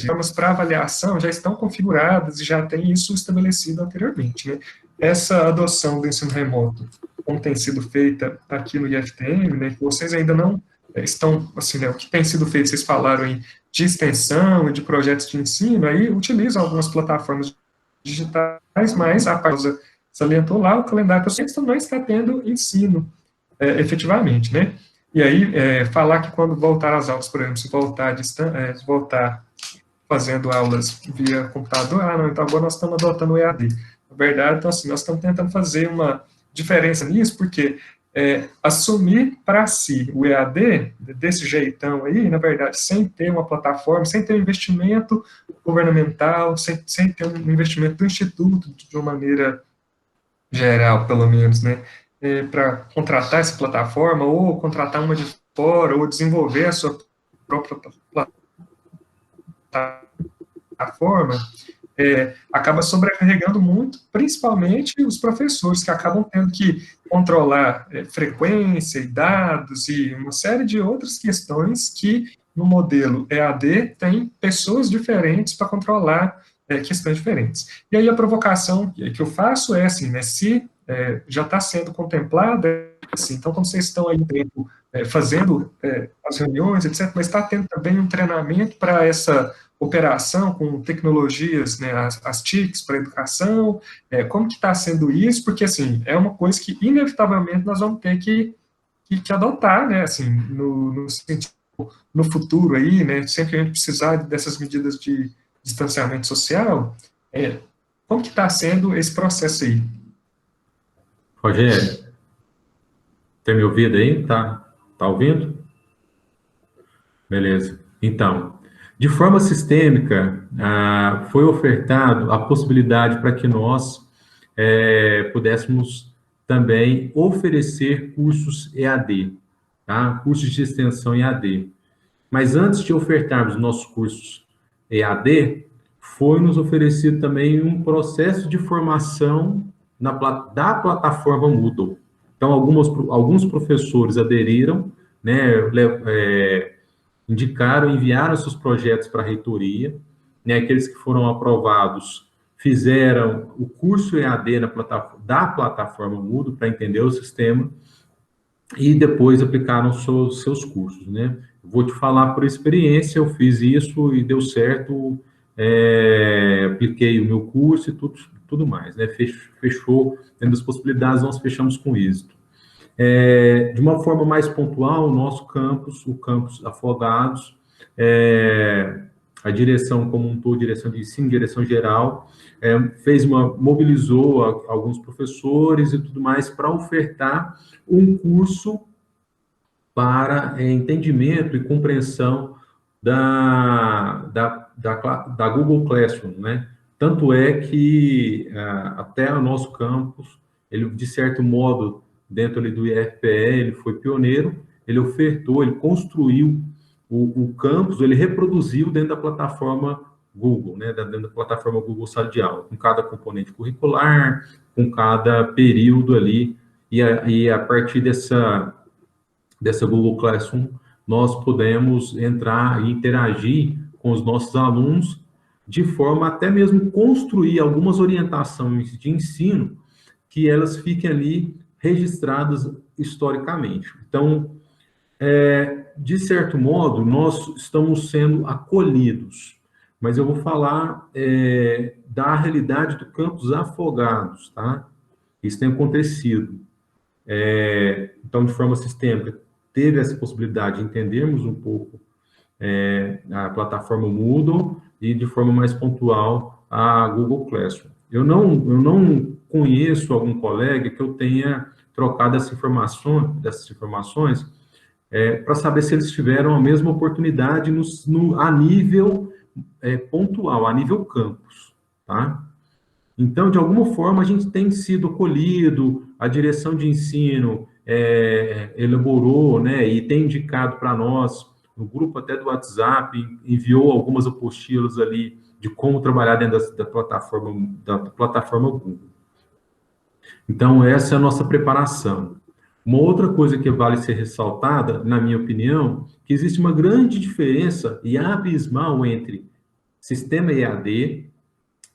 A: formas para avaliação já estão configuradas e já tem isso estabelecido anteriormente, né? Essa adoção do ensino remoto, como tem sido feita aqui no IFTM, né, que vocês ainda não estão, assim, né, o que tem sido feito, vocês falaram em de extensão e de projetos de ensino, aí utilizam algumas plataformas digitais, mas a pausa salientou lá, o calendário que não está tendo ensino, efetivamente, né? E aí, falar que quando voltar às aulas, por exemplo, se voltar fazendo aulas via computador, não, então agora nós estamos adotando o EAD. Na verdade, então, assim, nós estamos tentando fazer uma diferença nisso, porque assumir para si o EAD, desse jeitão aí, na verdade, sem ter uma plataforma, sem ter um investimento governamental, sem ter um investimento do Instituto, de uma maneira geral, pelo menos, né, para contratar essa plataforma, ou contratar uma de fora, ou desenvolver a sua própria plataforma, acaba sobrecarregando muito, principalmente os professores, que acabam tendo que controlar frequência e dados e uma série de outras questões que, no modelo EAD, tem pessoas diferentes para controlar questões diferentes. E aí a provocação que eu faço é assim, né, se já está sendo contemplada, assim, então quando vocês estão aí no tempo fazendo as reuniões, etc., mas está tendo também um treinamento para essa operação com tecnologias, né, as TICs para educação, como que está sendo isso, porque, assim, é uma coisa que, inevitavelmente, nós vamos ter que adotar, né, assim, no sentido, no futuro aí, né, sempre que a gente precisar dessas medidas de distanciamento social, como que está sendo esse processo aí?
D: Rogério, tem me ouvido aí? Tá ouvindo? Beleza. Então, de forma sistêmica, foi ofertado a possibilidade para que nós pudéssemos também oferecer cursos EAD, tá? Cursos de extensão EAD. Mas antes de ofertarmos nossos cursos EAD, foi nos oferecido também um processo de formação da plataforma Moodle. Então, alguns professores aderiram, né, indicaram, enviaram seus projetos para a reitoria, né, aqueles que foram aprovados fizeram o curso EAD da plataforma Moodle para entender o sistema e depois aplicaram seus cursos, né? Vou te falar por experiência, eu fiz isso e deu certo, apliquei o meu curso e tudo mais, né? Fechou, dentro das possibilidades, nós fechamos com êxito. De uma forma mais pontual, o nosso campus, o campus Afogados, a direção como um todo, direção de ensino, direção geral, mobilizou alguns professores e tudo mais para ofertar um curso para entendimento e compreensão da Google Classroom, né? Tanto é que até o nosso campus, ele, de certo modo, dentro ali do IFPE, ele foi pioneiro, ele ofertou, ele construiu o campus, ele reproduziu dentro da plataforma Google, né? Dentro da plataforma Google Sala de Aula, com cada componente curricular, com cada período ali e a partir dessa Google Classroom, nós podemos entrar e interagir com os nossos alunos de forma até mesmo construir algumas orientações de ensino que elas fiquem ali registradas historicamente. Então, de certo modo, nós estamos sendo acolhidos, mas eu vou falar da realidade do Campos Afogados, tá? Isso tem acontecido. Então, de forma sistêmica, teve essa possibilidade de entendermos um pouco a plataforma Moodle e, de forma mais pontual, a Google Classroom. Eu não conheço algum colega que eu tenha trocado dessas informações para saber se eles tiveram a mesma oportunidade a nível pontual, a nível campus, tá? Então, de alguma forma, a gente tem sido acolhido, a direção de ensino elaborou, né, e tem indicado para nós, no grupo até do WhatsApp, enviou algumas apostilas ali de como trabalhar dentro da plataforma Google. Então, essa é a nossa preparação. Uma outra coisa que vale ser ressaltada, na minha opinião, que existe uma grande diferença e abismal entre sistema EAD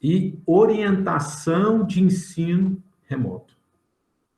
D: e orientação de ensino remoto.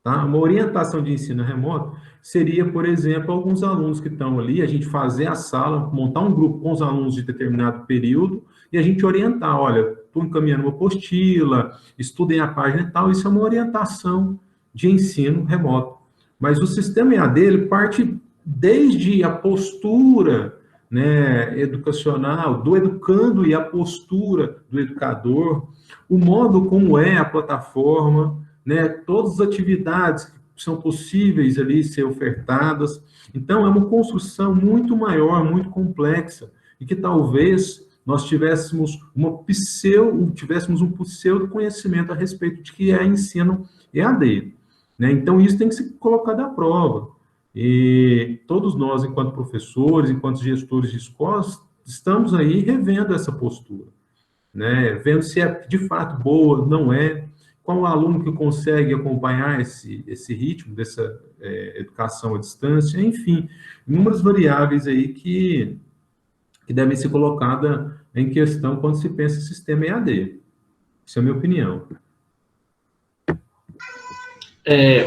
D: Tá? Uma orientação de ensino remoto seria, por exemplo, alguns alunos que estão ali, a gente fazer a sala, montar um grupo com os alunos de determinado período e a gente orientar, olha, estou encaminhando uma apostila, estudem a página e tal, isso é uma orientação de ensino remoto. Mas o sistema EAD, ele parte desde a postura, né, educacional, do educando e a postura do educador, o modo como é a plataforma, né, todas as atividades que são possíveis ali ser ofertadas. Então, é uma construção muito maior, muito complexa, e que talvez nós tivéssemos um pseudo conhecimento a respeito de que é ensino EAD. Né? Então, isso tem que ser colocado à prova. E todos nós, enquanto professores, enquanto gestores de escolas, estamos aí revendo essa postura, né? Vendo se é de fato boa, não é, qual o aluno que consegue acompanhar esse ritmo dessa educação à distância, enfim, inúmeras variáveis aí que devem ser colocadas em questão quando se pensa em sistema EAD. Essa é a minha opinião.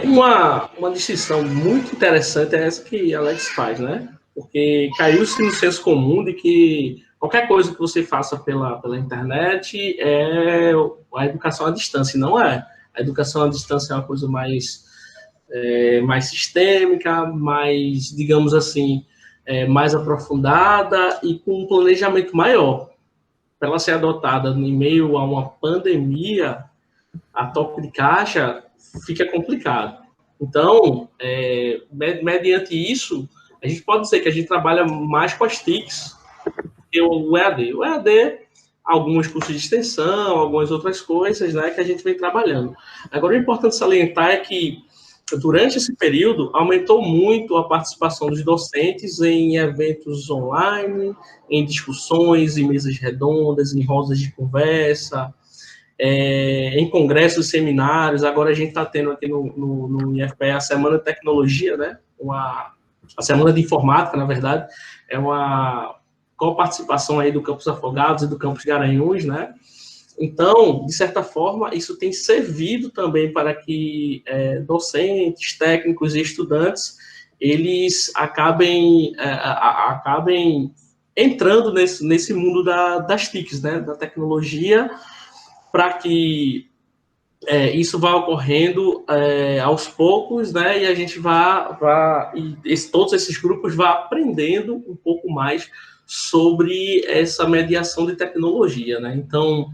C: Uma distinção muito interessante é essa que Alex faz, né? Porque caiu-se no senso comum de que qualquer coisa que você faça pela internet é a educação à distância, e não é. A educação à distância é uma coisa mais sistêmica, mais, digamos assim, mais aprofundada e com um planejamento maior. Para ela ser adotada em meio a uma pandemia, a toque de caixa, fica complicado. Então, mediante isso, a gente pode dizer que a gente trabalha mais com as TICs que o EAD. O EAD, alguns cursos de extensão, algumas outras coisas, né, que a gente vem trabalhando. Agora, o importante salientar é que, durante esse período, aumentou muito a participação dos docentes em eventos online, em discussões, em mesas redondas, em rodas de conversa, em congressos, seminários. Agora a gente está tendo aqui no IFPE a Semana de Tecnologia, né? A Semana de Informática, na verdade, é uma coparticipação aí do Campus Afogados e do Campus Garanhuns, né? Então, de certa forma, isso tem servido também para que docentes, técnicos e estudantes, eles acabem entrando nesse mundo das TICs, né? Da tecnologia, para que isso vá ocorrendo aos poucos, né, e a gente todos esses grupos vão aprendendo um pouco mais sobre essa mediação de tecnologia, né? Então,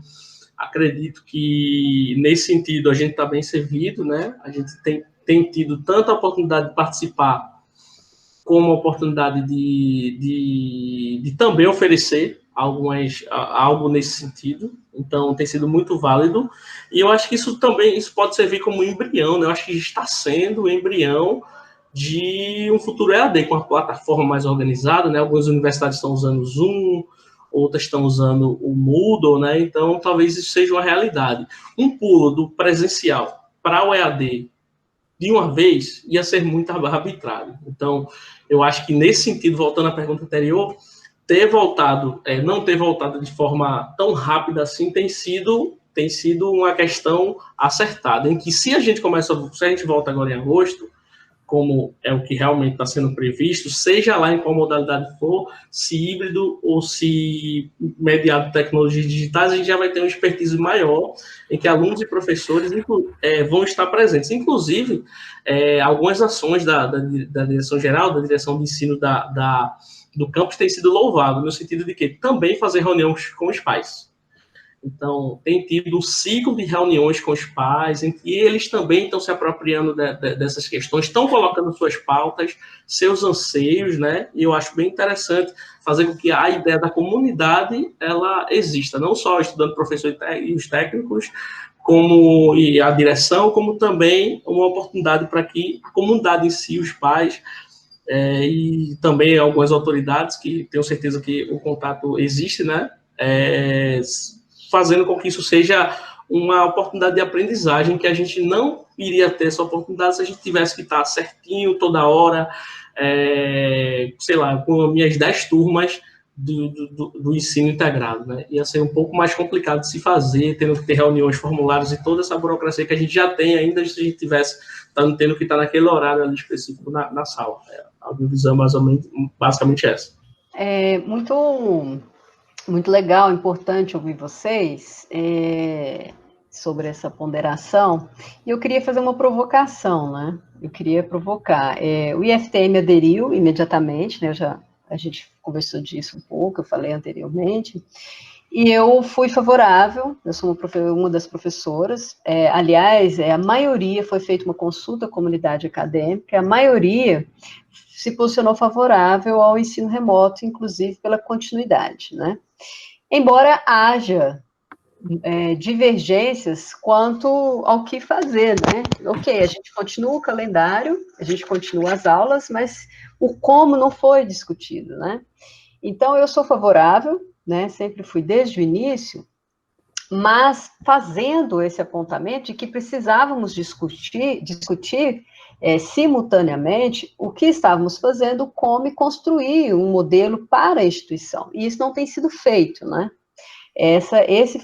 C: acredito que, nesse sentido, a gente está bem servido, né? A gente tem tido tanta oportunidade de participar como a oportunidade de também oferecer algo nesse sentido. Então, tem sido muito válido. E eu acho que isso pode servir como embrião, né? Eu acho que está sendo o embrião de um futuro EAD, com a plataforma mais organizada, né? Algumas universidades estão usando o Zoom, outras estão usando o Moodle, né? Então, talvez isso seja uma realidade. Um pulo do presencial para o EAD de uma vez, ia ser muito arbitrário. Então, eu acho que nesse sentido, voltando à pergunta anterior, não ter voltado de forma tão rápida assim tem sido uma questão acertada, em que se a gente volta agora em agosto, como é o que realmente está sendo previsto, seja lá em qual modalidade for, se híbrido ou se mediado tecnologias digitais, a gente já vai ter uma expertise maior em que alunos e professores vão estar presentes. Inclusive, algumas ações da direção geral, da direção de ensino do campus têm sido louvadas, no sentido de que também fazer reuniões com os pais. Então, tem tido um ciclo de reuniões com os pais, em que eles também estão se apropriando dessas questões, estão colocando suas pautas, seus anseios, né? E eu acho bem interessante fazer com que a ideia da comunidade, ela exista, não só estudando professor e os técnicos, e a direção, como também uma oportunidade para que a comunidade em si, os pais, e também algumas autoridades, que tenho certeza que o contato existe, né? Fazendo com que isso seja uma oportunidade de aprendizagem, que a gente não iria ter essa oportunidade se a gente tivesse que estar certinho toda hora, sei lá, com as minhas 10 turmas do ensino integrado, né? Ia ser um pouco mais complicado de se fazer, tendo que ter reuniões, formulários e toda essa burocracia que a gente já tem ainda, se a gente tivesse tendo que estar naquele horário ali específico na sala. A visão mais ou menos, basicamente essa.
B: Muito legal, importante ouvir vocês sobre essa ponderação. E eu queria fazer uma provocação, né? Eu queria provocar. O IFTM aderiu imediatamente, né? A gente conversou disso um pouco, eu falei anteriormente, e eu fui favorável, eu sou uma das professoras, aliás, a maioria, foi feita uma consulta à comunidade acadêmica, a maioria se posicionou favorável ao ensino remoto, inclusive pela continuidade, né? Embora haja divergências quanto ao que fazer, né? Ok, a gente continua o calendário, a gente continua as aulas, mas o como não foi discutido, né? Então, eu sou favorável, né? Sempre fui desde o início, mas fazendo esse apontamento de que precisávamos discutir simultaneamente o que estávamos fazendo, como construir um modelo para a instituição. E isso não tem sido feito, né? Esse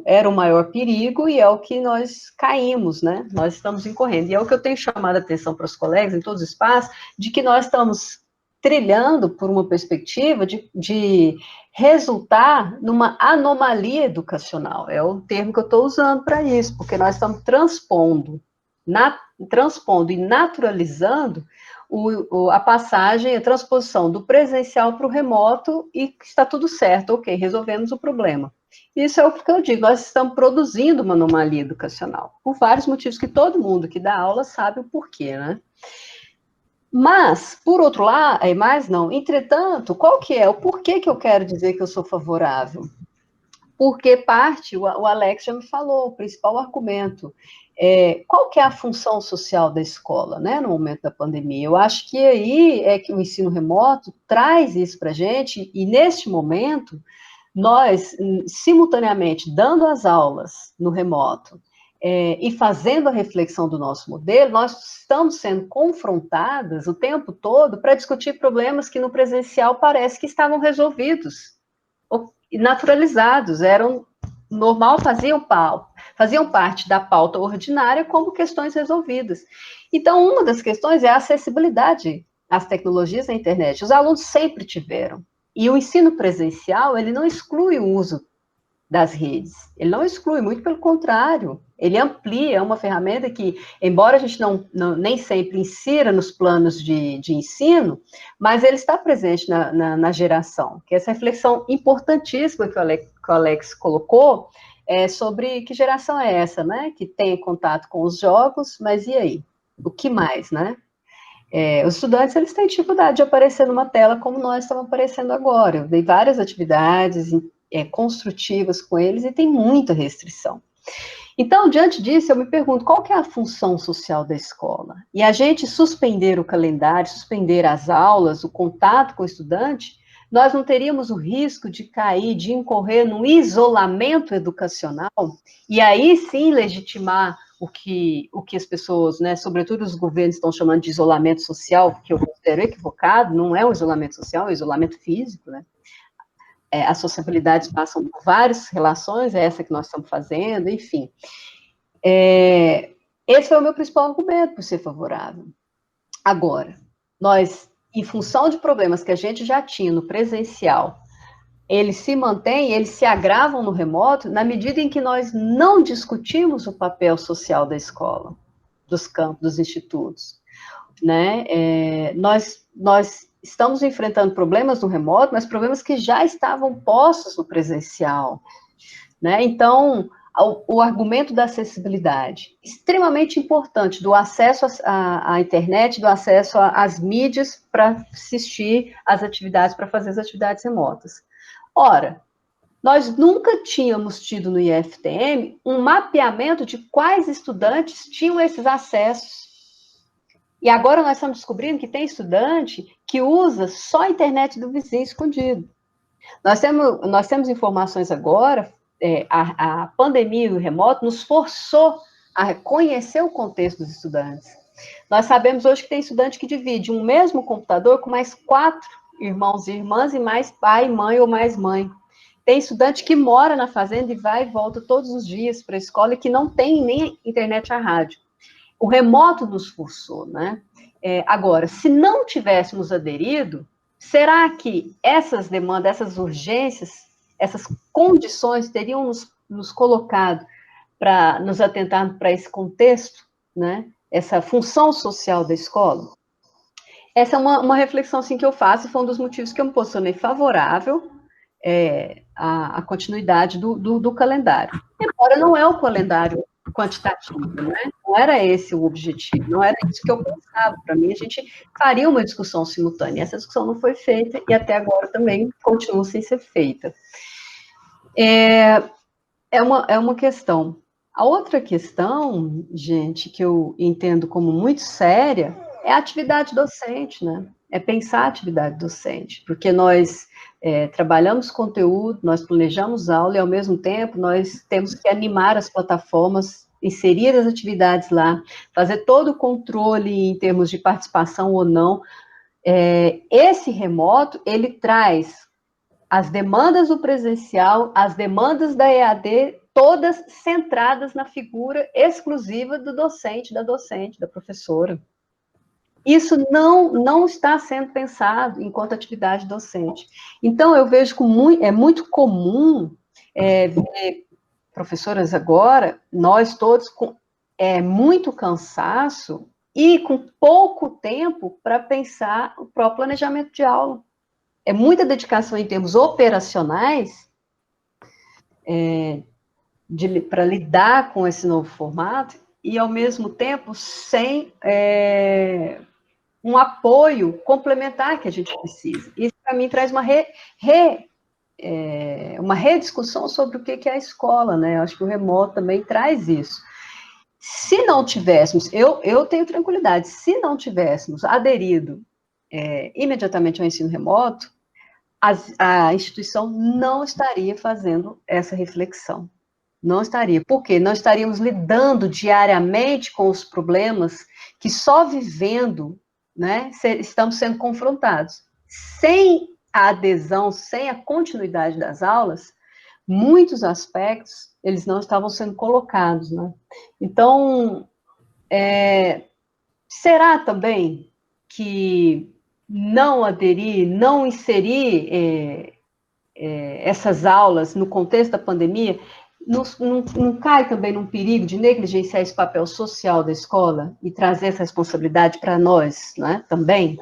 B: era o maior perigo e é o que nós caímos, né? Nós estamos incorrendo. E é o que eu tenho chamado a atenção para os colegas em todos os espaços, de que nós estamos trilhando por uma perspectiva de resultar numa anomalia educacional. É o termo que eu estou usando para isso, porque nós estamos transpondo e naturalizando a passagem, a transposição do presencial para o remoto e está tudo certo, ok, resolvemos o problema. Isso é o que eu digo, nós estamos produzindo uma anomalia educacional, por vários motivos que todo mundo que dá aula sabe o porquê, né? Mas, por outro lado, entretanto, qual que é o porquê que eu quero dizer que eu sou favorável? Porque o Alex já me falou, o principal argumento, qual que é a função social da escola, né, no momento da pandemia? Eu acho que aí é que o ensino remoto traz isso para a gente, e neste momento, nós, simultaneamente, dando as aulas no remoto, e fazendo a reflexão do nosso modelo, nós estamos sendo confrontadas o tempo todo para discutir problemas que no presencial parece que estavam resolvidos, naturalizados, eram normal, faziam parte da pauta ordinária como questões resolvidas. Então, uma das questões é a acessibilidade às tecnologias da internet. Os alunos sempre tiveram. E o ensino presencial, ele não exclui o uso das redes. Ele não exclui, muito pelo contrário. Ele amplia, é uma ferramenta que, embora a gente nem sempre insira nos planos de ensino, mas ele está presente na geração. Que essa reflexão importantíssima que o Alex colocou, sobre que geração é essa, né? Que tem contato com os jogos, mas e aí? O que mais, né? Os estudantes, eles têm dificuldade de aparecer numa tela como nós estamos aparecendo agora. Eu dei várias atividades construtivas com eles e tem muita restrição. Então, diante disso, eu me pergunto, qual que é a função social da escola? E a gente suspender o calendário, suspender as aulas, o contato com o estudante, nós não teríamos o risco de cair, de incorrer num isolamento educacional, e aí sim legitimar o que as pessoas, né, sobretudo os governos, estão chamando de isolamento social, que eu considero equivocado, não é um isolamento social, é um isolamento físico, né? As sociabilidades passam por várias relações, é essa que nós estamos fazendo, enfim. Esse foi o meu principal argumento por ser favorável. Agora, nós, em função de problemas que a gente já tinha no presencial, eles se mantêm, eles se agravam no remoto, na medida em que nós não discutimos o papel social da escola, dos campos, dos institutos, né? Nós estamos enfrentando problemas no remoto, mas problemas que já estavam postos no presencial, né? Então, o argumento da acessibilidade, extremamente importante, do acesso à internet, do acesso às mídias para assistir às atividades, para fazer as atividades remotas. Ora, nós nunca tínhamos tido no IFTM um mapeamento de quais estudantes tinham esses acessos. E agora nós estamos descobrindo que tem estudante que usa só a internet do vizinho escondido. Nós temos informações agora, a pandemia e o remoto nos forçou a conhecer o contexto dos estudantes. Nós sabemos hoje que tem estudante que divide um mesmo computador com mais 4 irmãos e irmãs, e mais pai, mãe ou mais mãe. Tem estudante que mora na fazenda e vai e volta todos os dias para a escola e que não tem nem internet a rádio. O remoto nos forçou, né? Agora, se não tivéssemos aderido, será que essas demandas, essas urgências, essas condições teriam nos colocado para nos atentar para esse contexto, né? Essa função social da escola? Essa é uma reflexão assim, que eu faço, e foi um dos motivos que eu me posicionei favorável à continuidade do calendário. Embora não é o calendário quantitativo, né? Não era esse o objetivo, não era isso que eu pensava. Para mim, a gente faria uma discussão simultânea. Essa discussão não foi feita e até agora também continua sem ser feita. É uma questão. A outra questão, gente, que eu entendo como muito séria, é a atividade docente, né? É pensar a atividade docente, porque nós trabalhamos conteúdo, nós planejamos aula e, ao mesmo tempo, nós temos que animar as plataformas, inserir as atividades lá, fazer todo o controle em termos de participação ou não. Esse remoto, ele traz as demandas do presencial, as demandas da EAD, todas centradas na figura exclusiva do docente, da professora. Isso não está sendo pensado enquanto atividade docente. Então, eu vejo que é muito comum ver professoras agora, nós todos, com muito cansaço e com pouco tempo para pensar o próprio planejamento de aula. É muita dedicação em termos operacionais para lidar com esse novo formato e, ao mesmo tempo, sem um apoio complementar que a gente precisa. Isso, para mim, traz uma rediscussão sobre o que é a escola, né? Eu acho que o remoto também traz isso. Se não tivéssemos, eu tenho tranquilidade, se não tivéssemos aderido imediatamente ao ensino remoto, a instituição não estaria fazendo essa reflexão. Não estaria. Por quê? Não estaríamos lidando diariamente com os problemas que só vivendo, né, estamos sendo confrontados. Sem a adesão, sem a continuidade das aulas, muitos aspectos, eles não estavam sendo colocados, né? Então, será também que não aderir, não inserir essas aulas no contexto da pandemia, não cai também num perigo de negligenciar esse papel social da escola e trazer essa responsabilidade para nós, né, também?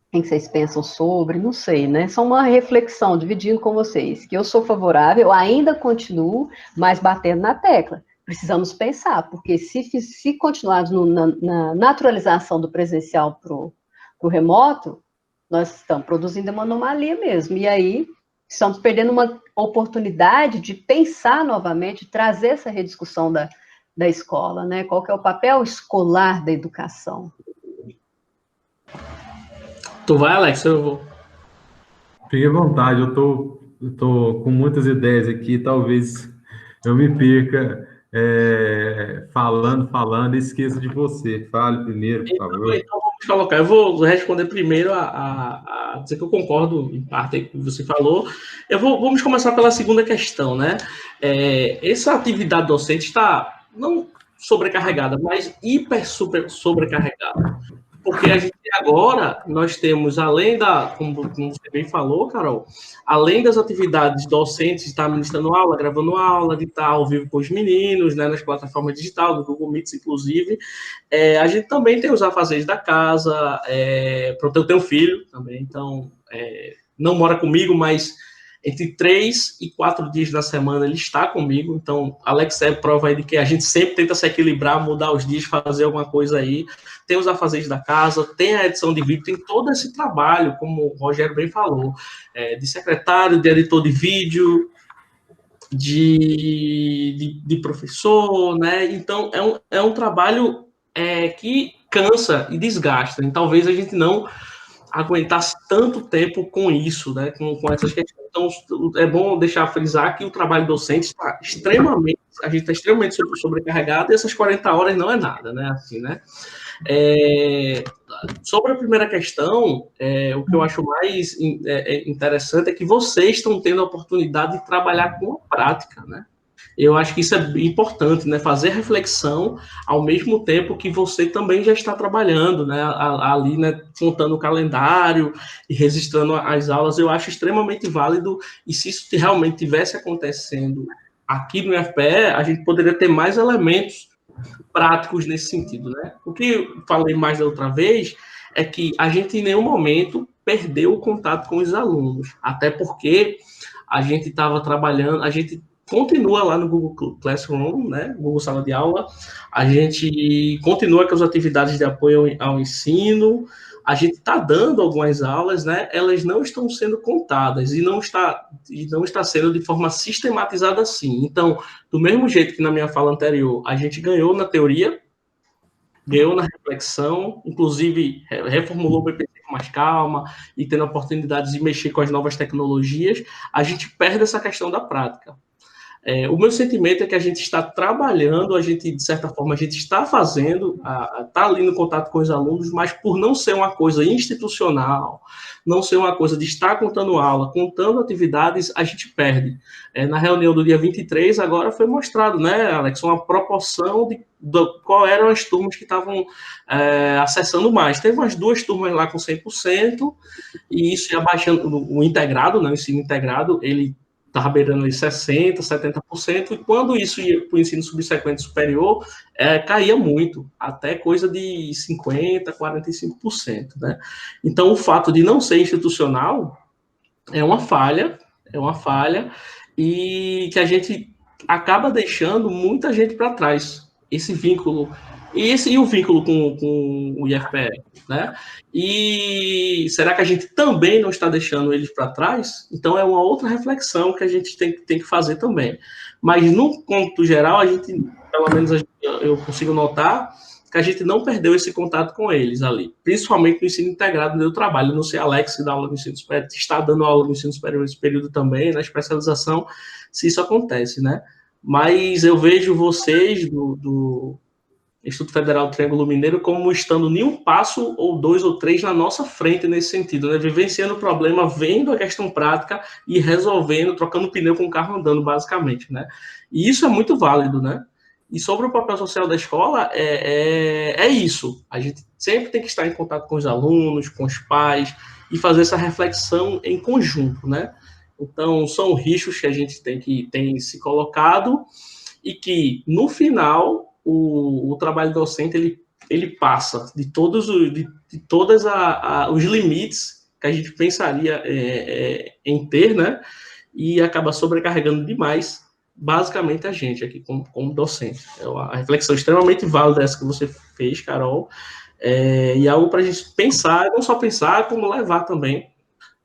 B: O que vocês pensam sobre? Não sei, né? Só uma reflexão, dividindo com vocês, que eu sou favorável, eu ainda continuo, mas batendo na tecla. Precisamos pensar, porque se continuarmos na naturalização do presencial para o remoto, nós estamos produzindo uma anomalia mesmo, e aí estamos perdendo uma oportunidade de pensar novamente, trazer essa rediscussão da escola, né? Qual que é o papel escolar da educação?
C: Tu vai, Alex? Eu vou.
D: Fique à vontade, eu tô com muitas ideias aqui, talvez eu me perca falando, esqueço de você. Fale primeiro, por favor.
C: Então vamos colocar. Eu vou responder primeiro a dizer que eu concordo em parte com o que você falou. Vamos começar pela segunda questão, né? Essa atividade docente está não sobrecarregada, mas super sobrecarregada. Porque a gente agora, nós temos, além como você bem falou, Carol, além das atividades docentes, de estar ministrando aula, gravando aula, de estar ao vivo com os meninos, né, nas plataformas digitais, do Google Meets, inclusive, a gente também tem os afazeres da casa, pronto, eu tenho filho também, então, não mora comigo, mas entre 3 e 4 dias da semana ele está comigo, então Alex é prova aí de que a gente sempre tenta se equilibrar, mudar os dias, fazer alguma coisa aí. Tem os afazeres da casa, tem a edição de vídeo, tem todo esse trabalho, como o Rogério bem falou, de secretário, de editor de vídeo, de professor, né? Então é um trabalho que cansa e desgasta, e talvez a gente não aguentasse tanto tempo com isso, né, com essas questões. Então, é bom deixar frisar que o trabalho docente está extremamente, a gente está extremamente sobrecarregado e essas 40 horas não é nada, né, assim, né. Sobre a primeira questão, o que eu acho mais interessante é que vocês estão tendo a oportunidade de trabalhar com a prática, né. Eu acho que isso é importante, né? Fazer reflexão ao mesmo tempo que você também já está trabalhando, né? Ali, né? Montando o calendário e registrando as aulas, eu acho extremamente válido. E se isso realmente tivesse acontecendo aqui no IFPE, a gente poderia ter mais elementos práticos nesse sentido, né? O que eu falei mais da outra vez é que a gente em nenhum momento perdeu o contato com os alunos, até porque a gente estava trabalhando, a gente continua lá no Google Classroom, né, Google Sala de Aula, a gente continua com as atividades de apoio ao ensino, a gente está dando algumas aulas, né, elas não estão sendo contadas e não está sendo de forma sistematizada assim. Então, do mesmo jeito que na minha fala anterior, a gente ganhou na teoria, ganhou na reflexão, inclusive reformulou o BPC com mais calma e tendo a oportunidade de mexer com as novas tecnologias, a gente perde essa questão da prática. O meu sentimento é que a gente está trabalhando, a gente, de certa forma, a gente está fazendo, está ali no contato com os alunos, mas por não ser uma coisa institucional, não ser uma coisa de estar contando aula, contando atividades, a gente perde. Na reunião do dia 23, agora foi mostrado, né, Alex, uma proporção de qual eram as turmas que estavam acessando mais. Teve umas 2 turmas lá com 100%, e isso ia baixando, o integrado, né, o ensino integrado, ele estava beirando ali 60%, 70%, e quando isso ia para o ensino subsequente superior, caía muito, até coisa de 50%, 45%, né? Então, o fato de não ser institucional é uma falha, e que a gente acaba deixando muita gente para trás. Esse vínculo, e o vínculo com o IFPE, né? E será que a gente também não está deixando eles para trás? Então é uma outra reflexão que a gente tem que fazer também. Mas no ponto geral, a gente, pelo menos eu consigo notar que a gente não perdeu esse contato com eles ali, principalmente no ensino integrado onde eu trabalho. Não sei, Alex, que dá aula no ensino superior, está dando aula no ensino superior nesse período também, na especialização, se isso acontece, né? Mas eu vejo vocês do Instituto Federal do Triângulo Mineiro como estando nem um passo ou 2 ou 3 na nossa frente nesse sentido, né? Vivenciando o problema, vendo a questão prática e resolvendo, trocando pneu com o carro andando, basicamente, né? E isso é muito válido, né? E sobre o papel social da escola, é isso. A gente sempre tem que estar em contato com os alunos, com os pais, e fazer essa reflexão em conjunto, né? Então, são riscos que a gente tem se colocado e que, no final, o trabalho docente, ele passa de todos os limites que a gente pensaria em ter, né? E acaba sobrecarregando demais, basicamente, a gente aqui como docente. É uma reflexão extremamente válida essa que você fez, Carol, e algo para a gente pensar, não só pensar, como levar também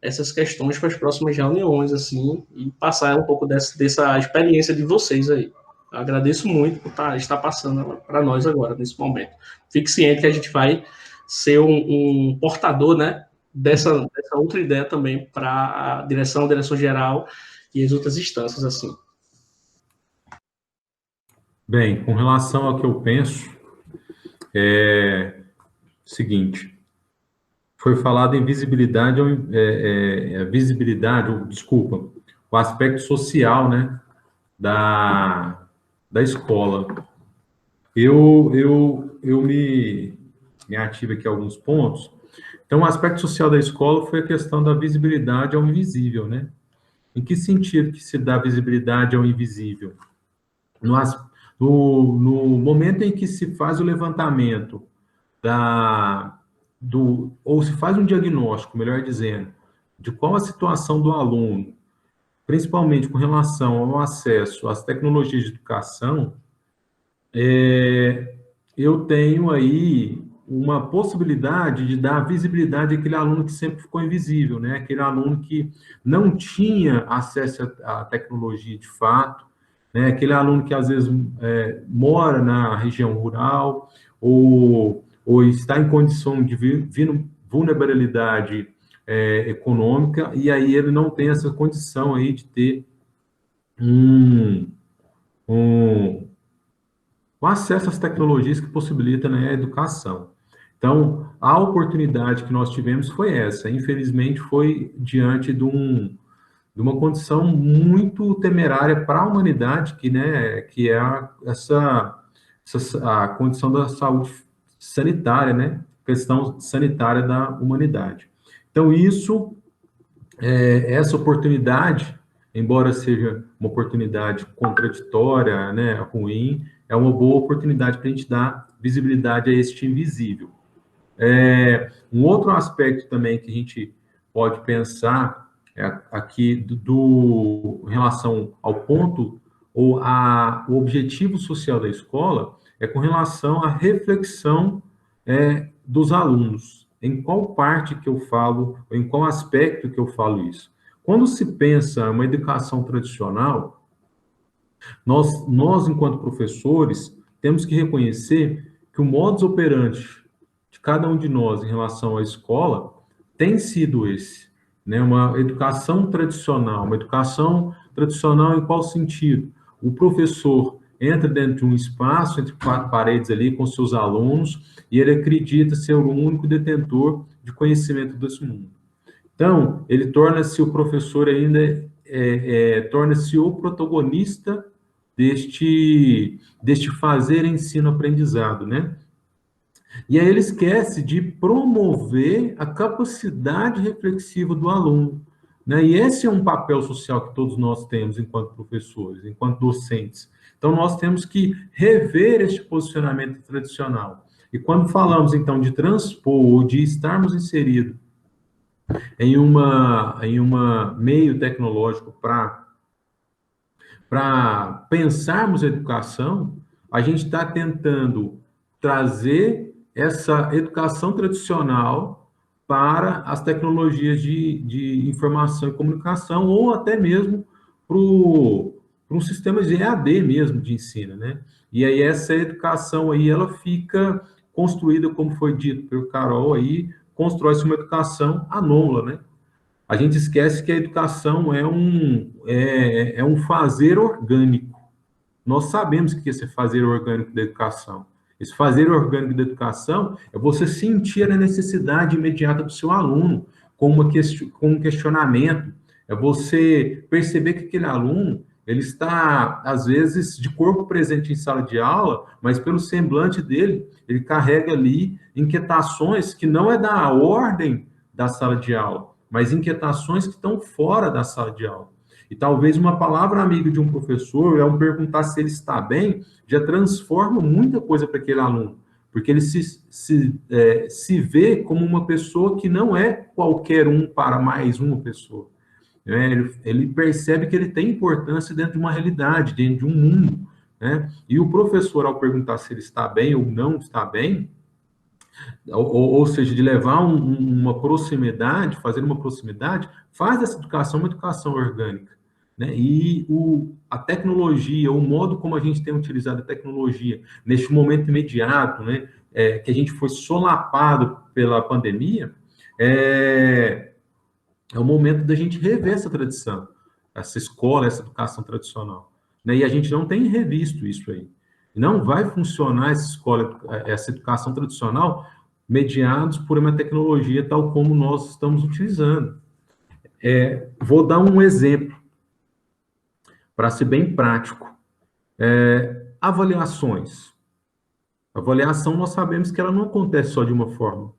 C: essas questões para as próximas reuniões, assim, e passar um pouco dessa experiência de vocês aí. Eu agradeço muito por estar passando para nós agora, nesse momento. Fique ciente que a gente vai ser um portador, né, dessa outra ideia também para a direção geral e as outras instâncias, assim.
D: Bem, com relação ao que eu penso, é o seguinte, foi falado em visibilidade, desculpa, o aspecto social, né, da escola. Eu me ativo aqui a alguns pontos. Então, o aspecto social da escola foi a questão da visibilidade ao invisível, né? Em que sentido que se dá visibilidade ao invisível? No, no momento em que se faz o levantamento ou se faz um diagnóstico, melhor dizendo, de qual a situação do aluno, principalmente com relação ao acesso às tecnologias de educação, eu tenho aí uma possibilidade de dar visibilidade àquele aluno que sempre ficou invisível, né? Aquele aluno que não tinha acesso à tecnologia de fato, né? Aquele aluno que às vezes mora na região rural ou está em condição de vulnerabilidade econômica e aí ele não tem essa condição aí de ter um, um, o acesso às tecnologias que possibilita, né, a educação. Então, a oportunidade que nós tivemos foi essa. Infelizmente, foi diante de uma condição muito temerária para a humanidade, que é a condição da saúde sanitária, né? Questão sanitária da humanidade. Então, essa oportunidade, embora seja uma oportunidade contraditória, né, ruim, é uma boa oportunidade para a gente dar visibilidade a este invisível. Um outro aspecto também que a gente pode pensar aqui em relação ao ponto ou o objetivo social da escola é com relação à reflexão dos alunos. Em qual parte que eu falo, ou em qual aspecto que eu falo isso? Quando se pensa uma educação tradicional, nós enquanto professores, temos que reconhecer que o modus operandi de cada um de nós em relação à escola tem sido esse, né? Uma educação tradicional em qual sentido? O professor entra dentro de um espaço entre quatro paredes ali com seus alunos e ele acredita ser o único detentor de conhecimento desse mundo. Então, ele torna-se o professor ainda, torna-se o protagonista deste fazer ensino-aprendizado, né? E aí ele esquece de promover a capacidade reflexiva do aluno, né? E esse é um papel social que todos nós temos enquanto professores, enquanto docentes. Então, nós temos que rever este posicionamento tradicional. E quando falamos, então, de transpor ou de estarmos inseridos em uma meio tecnológico para pensarmos a educação, a gente está tentando trazer essa educação tradicional para as tecnologias de informação e comunicação, ou até mesmo para um sistema de EAD mesmo de ensino, né? E aí essa educação aí, ela fica construída, como foi dito pelo Carol aí, constrói-se uma educação anômala, né? A gente esquece que a educação é um fazer orgânico. Nós sabemos o que é esse fazer orgânico da educação. Esse fazer orgânico da educação é você sentir a necessidade imediata do seu aluno, com um questionamento. É você perceber que aquele aluno ele está, às vezes, de corpo presente em sala de aula, mas pelo semblante dele, ele carrega ali inquietações que não é da ordem da sala de aula, mas inquietações que estão fora da sala de aula. E talvez uma palavra amiga de um professor, ao perguntar se ele está bem, já transforma muita coisa para aquele aluno, porque ele se vê como uma pessoa que não é qualquer um para mais uma pessoa. Né? Ele percebe que ele tem importância dentro de uma realidade, dentro de um mundo. Né? E o professor, ao perguntar se ele está bem ou não está bem, ou seja, de levar uma proximidade, fazer uma proximidade, faz dessa educação uma educação orgânica. Né? E a tecnologia, o modo como a gente tem utilizado a tecnologia neste momento imediato, né, que a gente foi solapado pela pandemia, é o momento da gente rever essa tradição, essa escola, essa educação tradicional. Né? E a gente não tem revisto isso aí. Não vai funcionar essa escola, essa educação tradicional, mediados por uma tecnologia tal como nós estamos utilizando. Vou dar um exemplo, para ser bem prático. Avaliações. Avaliação, nós sabemos que ela não acontece só de uma forma.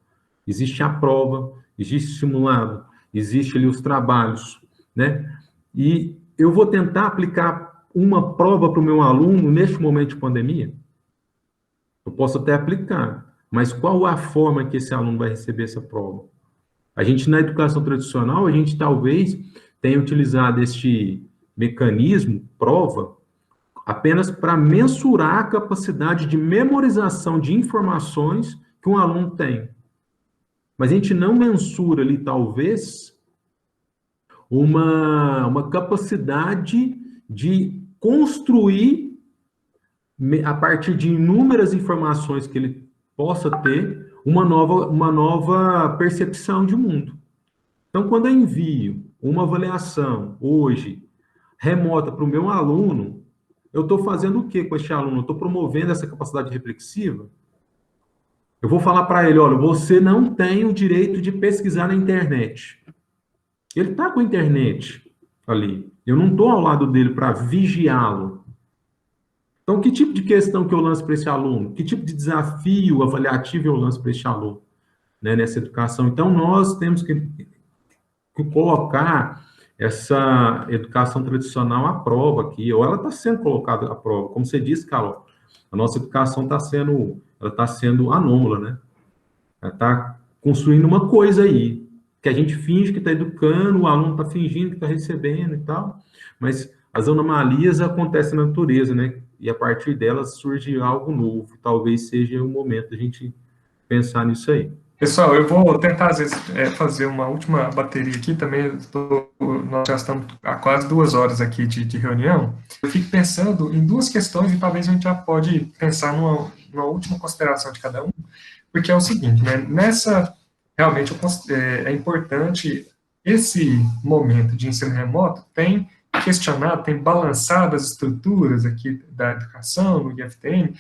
D: Existe a prova, existe o simulado, existe ali os trabalhos, né? E eu vou tentar aplicar uma prova para o meu aluno neste momento de pandemia? Eu posso até aplicar, mas qual a forma que esse aluno vai receber essa prova? A gente, na educação tradicional, a gente talvez tenha utilizado este mecanismo, prova, apenas para mensurar a capacidade de memorização de informações que um aluno tem. Mas a gente não mensura ali, talvez, uma capacidade de construir, a partir de inúmeras informações que ele possa ter, uma nova percepção de mundo. Então, quando eu envio uma avaliação, hoje, remota para o meu aluno, eu estou fazendo o que com este aluno? Eu estou promovendo essa capacidade reflexiva? Eu vou falar para ele, olha, você não tem o direito de pesquisar na internet. Ele está com a internet ali. Eu não estou ao lado dele para vigiá-lo. Então, que tipo de questão que eu lanço para esse aluno? Que tipo de desafio avaliativo eu lanço para esse aluno, né, nessa educação? Então, nós temos que colocar essa educação tradicional à prova aqui, ou ela está sendo colocada à prova. Como você disse, Carol, a nossa educação está sendo anômala, né? Ela está construindo uma coisa aí, que a gente finge que está educando, o aluno está fingindo que está recebendo e tal, mas as anomalias acontecem na natureza, né? E a partir delas surge algo novo. Talvez seja o momento de a gente pensar nisso aí.
A: Pessoal, eu vou tentar, às vezes, fazer uma última bateria aqui também. Nós já estamos há quase 2 horas aqui de reunião. Eu fico pensando em 2 questões e talvez a gente já pode pensar numa última consideração de cada um, porque é o seguinte, né? Realmente, é importante, esse momento de ensino remoto tem questionado, tem balançado as estruturas aqui da educação, no IFTM,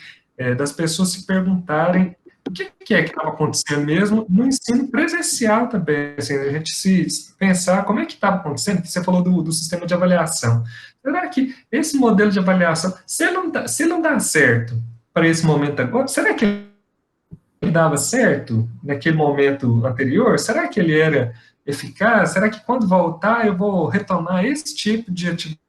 A: das pessoas se perguntarem o que é que estava acontecendo mesmo no ensino presencial também, assim, a gente se pensar como é que estava acontecendo, você falou do sistema de avaliação. Será que esse modelo de avaliação, se ele não dá certo para esse momento agora, será que ele dava certo naquele momento anterior? Será que ele era eficaz? Será que quando voltar eu vou retomar esse tipo de atividade?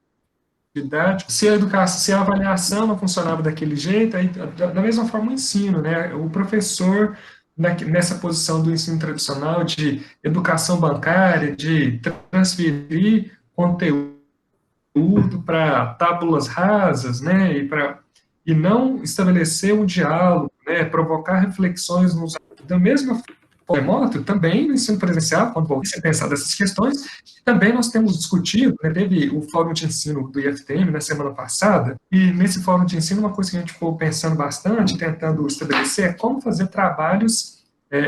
A: Se a avaliação não funcionava daquele jeito, aí, da mesma forma o ensino, né? O professor, nessa posição do ensino tradicional, de educação bancária, de transferir conteúdo para tábulas rasas, né? E não estabelecer um diálogo, né? Provocar reflexões da mesma forma remoto, também no ensino presencial, quando voltamos a pensar dessas questões, também nós temos discutido, né, teve o fórum de ensino do IFTM na semana passada, e nesse fórum de ensino, uma coisa que a gente ficou pensando bastante, tentando estabelecer, é como fazer trabalhos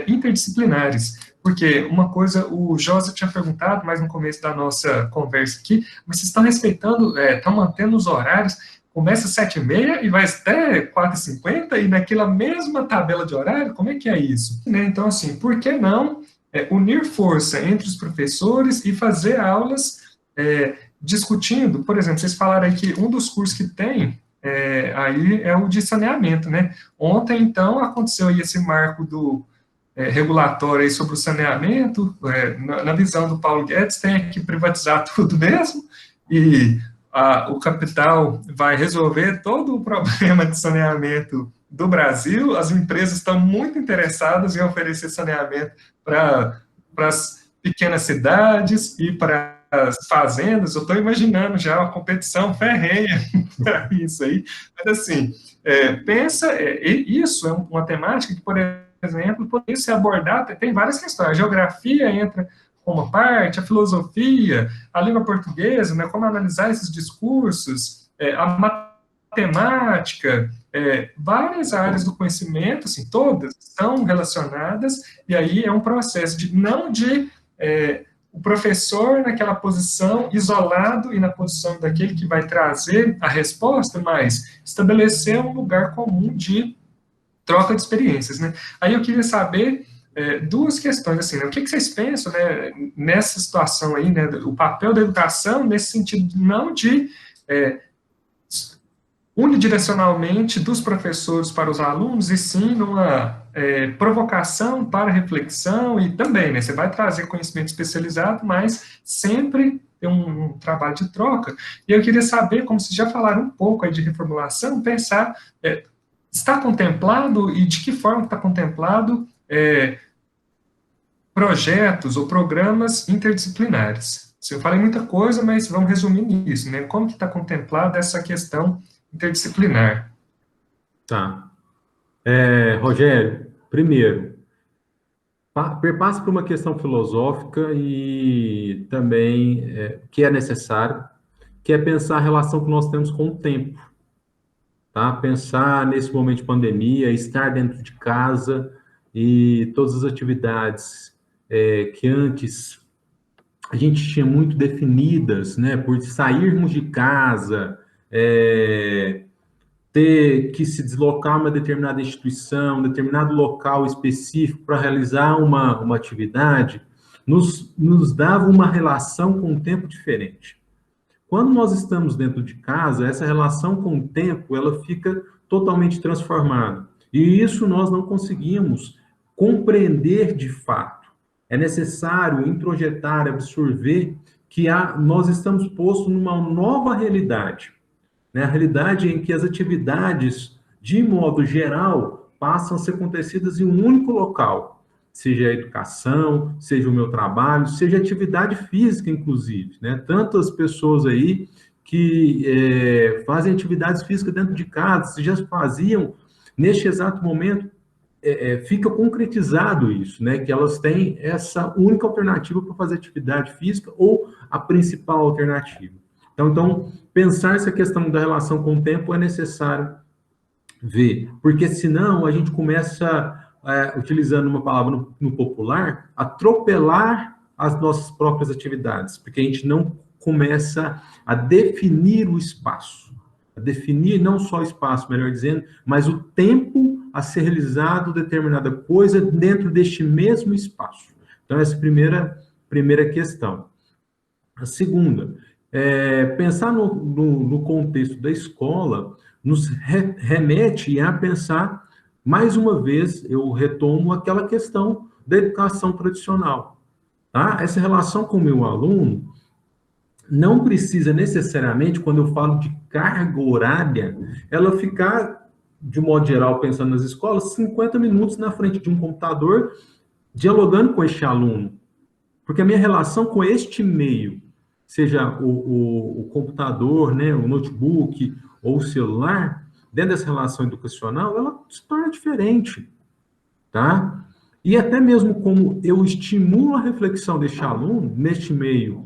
A: interdisciplinares, porque uma coisa, o Josa tinha perguntado, mais no começo da nossa conversa aqui, mas vocês estão respeitando, estão mantendo os horários, começa às 7h30 e vai até 4h50, e naquela mesma tabela de horário, como é que é isso? Né? Então, assim, por que não unir força entre os professores e fazer aulas discutindo, por exemplo, vocês falaram aí que um dos cursos que tem aí é o de saneamento, né? Ontem, então, aconteceu aí esse marco do regulatório aí sobre o saneamento, na visão do Paulo Guedes, tem que privatizar tudo mesmo, e o capital vai resolver todo o problema de saneamento do Brasil. As empresas estão muito interessadas em oferecer saneamento para as pequenas cidades e para as fazendas. Eu estou imaginando já uma competição ferrenha para isso aí. Mas, assim, isso é uma temática que, por exemplo, poderia ser abordada, tem várias questões. A geografia entra como parte, a filosofia, a língua portuguesa, né, como analisar esses discursos, a matemática, várias áreas do conhecimento, assim, todas estão relacionadas, e aí é um processo não de o professor naquela posição, isolado, e na posição daquele que vai trazer a resposta, mas estabelecer um lugar comum de troca de experiências, né? Aí eu queria saber duas questões, assim, né? O que vocês pensam, né, nessa situação aí, né, o papel da educação nesse sentido não de unidirecionalmente dos professores para os alunos, e sim numa provocação para reflexão, e também, né, você vai trazer conhecimento especializado, mas sempre tem um trabalho de troca. E eu queria saber, como vocês já falaram um pouco aí de reformulação, pensar, está contemplado, e de que forma está contemplado, projetos ou programas interdisciplinares. Eu falei muita coisa, mas vamos resumir nisso, né? Como que está contemplada essa questão interdisciplinar?
D: Tá. Rogério, primeiro, perpassa por uma questão filosófica e também que é necessário, que é pensar a relação que nós temos com o tempo, tá? Pensar nesse momento de pandemia, estar dentro de casa e todas as atividades que antes a gente tinha muito definidas, né? Por sairmos de casa, ter que se deslocar a uma determinada instituição, um determinado local específico para realizar uma atividade, nos dava uma relação com o tempo diferente. Quando nós estamos dentro de casa, essa relação com o tempo, ela fica totalmente transformada. E isso nós não conseguimos compreender de fato. É necessário introjetar, absorver que nós estamos postos numa nova realidade, né? A realidade em que as atividades, de modo geral, passam a ser acontecidas em um único local, seja a educação, seja o meu trabalho, seja a atividade física, inclusive, né? Tantas pessoas aí que fazem atividades físicas dentro de casa, se já faziam, neste exato momento, fica concretizado isso, né? Que elas têm essa única alternativa para fazer atividade física ou a principal alternativa. Então, pensar essa questão da relação com o tempo é necessário ver, porque senão a gente começa, utilizando uma palavra no popular, atropelar as nossas próprias atividades, porque a gente não começa a definir o espaço, a definir não só o espaço, melhor dizendo, mas o tempo a ser realizado determinada coisa dentro deste mesmo espaço. Então, essa é a primeira questão. A segunda, pensar no contexto da escola nos remete a pensar, mais uma vez, eu retomo aquela questão da educação tradicional. Tá? Essa relação com o meu aluno não precisa necessariamente, quando eu falo de carga horária, ela ficar, de modo geral, pensando nas escolas, 50 minutos na frente de um computador, dialogando com este aluno. Porque a minha relação com este meio, seja o computador, né, o notebook ou o celular, dentro dessa relação educacional, ela se torna diferente, tá? E até mesmo como eu estimulo a reflexão deste aluno, neste meio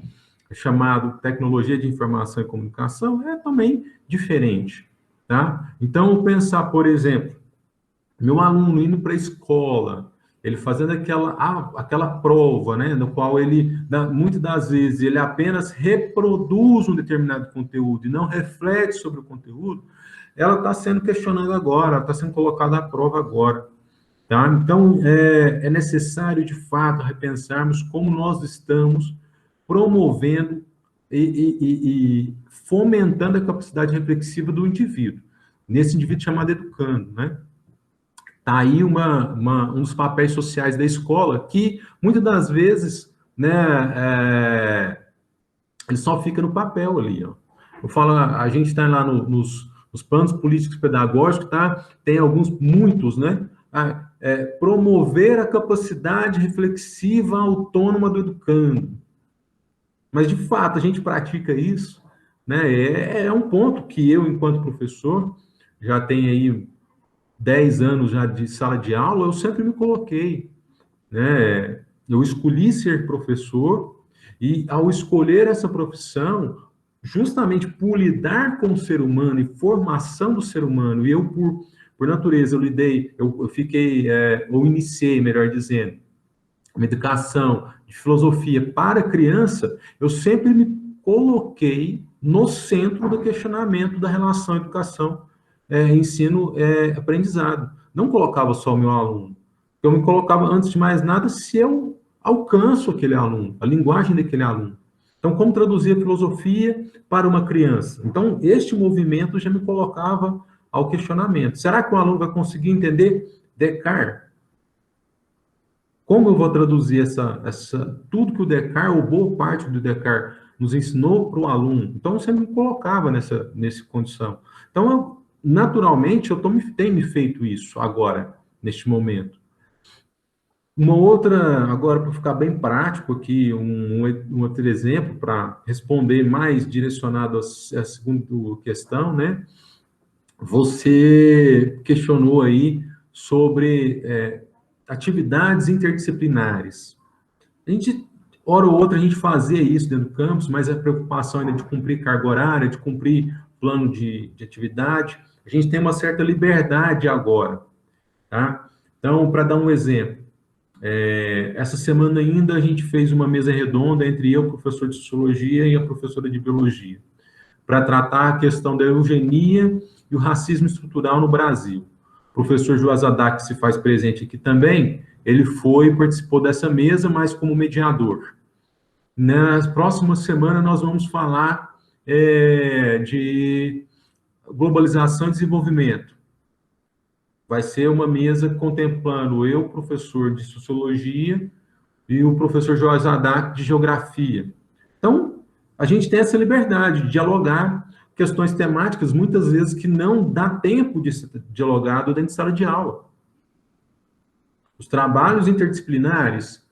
D: chamado tecnologia de informação e comunicação, é também diferente, tá? Então, pensar, por exemplo, meu aluno indo para a escola, ele fazendo aquela prova, né, no qual ele, muitas das vezes, ele apenas reproduz um determinado conteúdo e não reflete sobre o conteúdo, ela está sendo questionada agora, está sendo colocada à prova agora. Tá? Então, é necessário, de fato, repensarmos como nós estamos promovendo e fomentando a capacidade reflexiva do indivíduo, nesse indivíduo chamado educando, né? Tá aí um dos papéis sociais da escola que, muitas das vezes, né, ele só fica no papel ali, ó. Eu falo, a gente está lá nos planos políticos pedagógicos, tá? Tem muitos, né? Promover a capacidade reflexiva autônoma do educando. Mas, de fato, a gente pratica isso, né? É um ponto que eu, enquanto professor, já tenho aí 10 anos já de sala de aula, eu sempre me coloquei, né? Eu escolhi ser professor e, ao escolher essa profissão, justamente por lidar com o ser humano e formação do ser humano, e eu, por natureza, eu iniciei, melhor dizendo, uma educação de filosofia para criança, eu sempre me coloquei no centro do questionamento da relação educação, ensino, aprendizado. Não colocava só o meu aluno. Eu me colocava, antes de mais nada, se eu alcanço aquele aluno, a linguagem daquele aluno. Então, como traduzir a filosofia para uma criança? Então, este movimento já me colocava ao questionamento. Será que o aluno vai conseguir entender Descartes? Como eu vou traduzir tudo que o Descartes, ou boa parte do Descartes, nos ensinou para o aluno? Então, eu sempre me colocava nessa condição. Então, naturalmente, eu tenho me feito isso agora, neste momento. Uma outra, agora para ficar bem prático aqui, um outro exemplo para responder mais direcionado à segunda questão, né? Você questionou aí sobre atividades interdisciplinares. A gente, hora ou outra, a gente fazia isso dentro do campus, mas a preocupação ainda de cumprir carga horária, de cumprir plano de atividade, a gente tem uma certa liberdade agora, tá? Então, para dar um exemplo, essa semana ainda a gente fez uma mesa redonda entre eu, professor de Sociologia, e a professora de Biologia, para tratar a questão da eugenia e o racismo estrutural no Brasil. O professor Joazadak, que se faz presente aqui também, ele participou dessa mesa, mas como mediador. Na próxima semana, nós vamos falar de globalização e desenvolvimento. Vai ser uma mesa contemplando eu, professor de Sociologia, e o professor Joazadak, de Geografia. Então, a gente tem essa liberdade de dialogar questões temáticas, muitas vezes, que não dá tempo de ser dialogado dentro de sala de aula. Os trabalhos interdisciplinares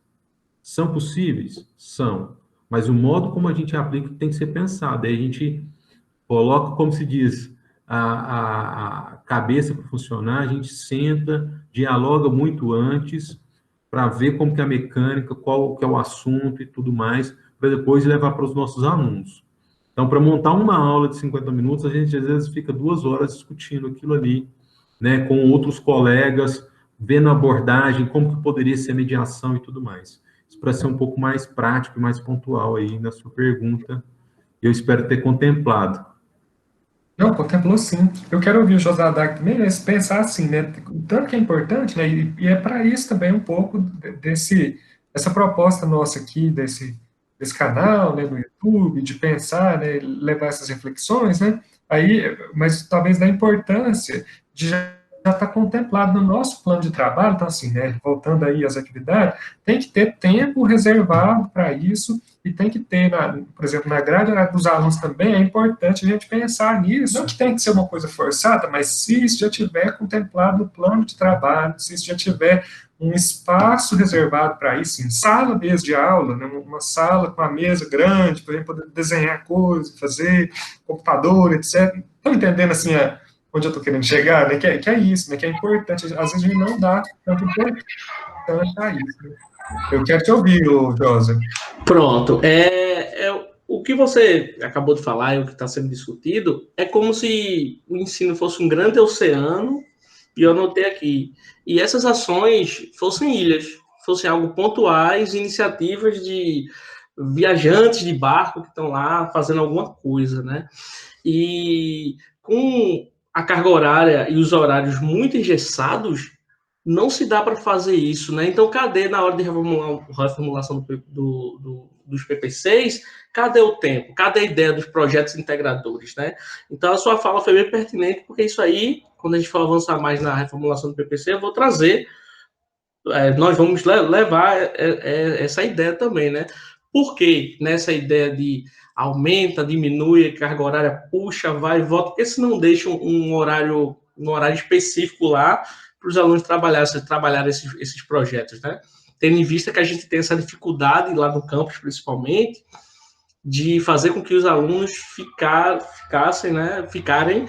D: são possíveis? São. Mas o modo como a gente aplica tem que ser pensado. Aí a gente coloca, como se diz, a cabeça para funcionar, a gente senta, dialoga muito antes, para ver como que é a mecânica, qual que é o assunto e tudo mais, para depois levar para os nossos alunos. Então, para montar uma aula de 50 minutos, a gente às vezes fica 2 horas discutindo aquilo ali, né, com outros colegas, vendo a abordagem, como que poderia ser a mediação e tudo mais. Isso para ser um pouco mais prático e mais pontual aí na sua pergunta, eu espero ter contemplado.
A: Não, contemplou sim. Eu quero ouvir o José Haddad também, né, pensar assim, né, tanto que é importante, né, e é para isso também um pouco essa proposta nossa aqui, desse canal, né, do YouTube, de pensar, né, levar essas reflexões, né, aí, mas talvez da importância de já estar contemplado no nosso plano de trabalho, então assim, né, voltando aí às atividades, tem que ter tempo reservado para isso, e tem que ter, por exemplo, na grade horária dos alunos também, é importante a gente pensar nisso. Não que tem que ser uma coisa forçada, mas se isso já tiver contemplado no plano de trabalho, se isso já tiver um espaço reservado para isso, em sala mesmo de aula, né, uma sala com uma mesa grande, para a gente poder desenhar coisas, fazer computador, etc. Estão entendendo, assim, onde eu estou querendo chegar? Né? Que é isso, né? Que é importante. Às vezes a gente não dá tanto importância a isso. Né? Eu quero te ouvir, Josa.
C: Pronto. O que você acabou de falar e o que está sendo discutido é como se o ensino fosse um grande oceano, e eu anotei aqui, e essas ações fossem ilhas, fossem algo pontuais, iniciativas de viajantes de barco que estão lá fazendo alguma coisa, né? E com a carga horária e os horários muito engessados, não se dá para fazer isso, né? Então, cadê, na hora de reformulação dos PPCs, cadê o tempo? Cadê a ideia dos projetos integradores, né? Então, a sua fala foi bem pertinente, porque isso aí, quando a gente for avançar mais na reformulação do PPC, eu vou trazer, nós vamos levar essa ideia também, né? Por que nessa ideia de aumenta, diminui, carga horária, puxa, vai e volta, porque se não deixa um horário específico lá, para os alunos trabalhar esses projetos, né? Tendo em vista que a gente tem essa dificuldade lá no campus, principalmente, de fazer com que os alunos ficarem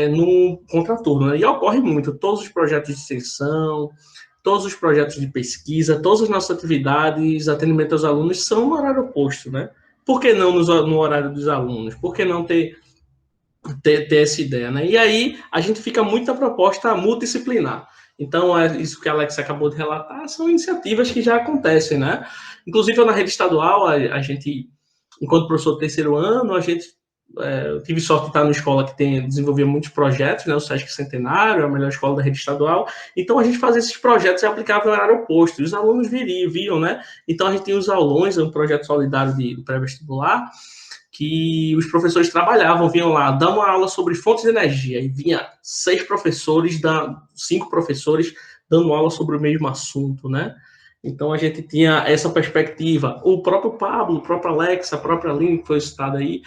C: no contraturno, né? E ocorre muito, todos os projetos de extensão, todos os projetos de pesquisa, todas as nossas atividades, atendimento aos alunos são no horário oposto, né? Por que não no horário dos alunos? Por que não ter essa ideia, né? E aí a gente fica muito na proposta multidisciplinar. Então, isso que a Alex acabou de relatar são iniciativas que já acontecem, né? Inclusive, na rede estadual, a gente, enquanto professor do terceiro ano, eu tive sorte de estar numa escola que desenvolvia muitos projetos, né? O Sesc Centenário, a melhor escola da rede estadual. Então, a gente fazia esses projetos e aplicava no horário oposto. E os alunos viam, né? Então, a gente tinha os aulões, um projeto solidário do pré-vestibular, que os professores trabalhavam, vinham lá, dar uma aula sobre fontes de energia, e vinha 5 professores dando aula sobre o mesmo assunto, né? Então, a gente tinha essa perspectiva. O próprio Pablo, o próprio Alex, a própria Aline, que foi citada aí,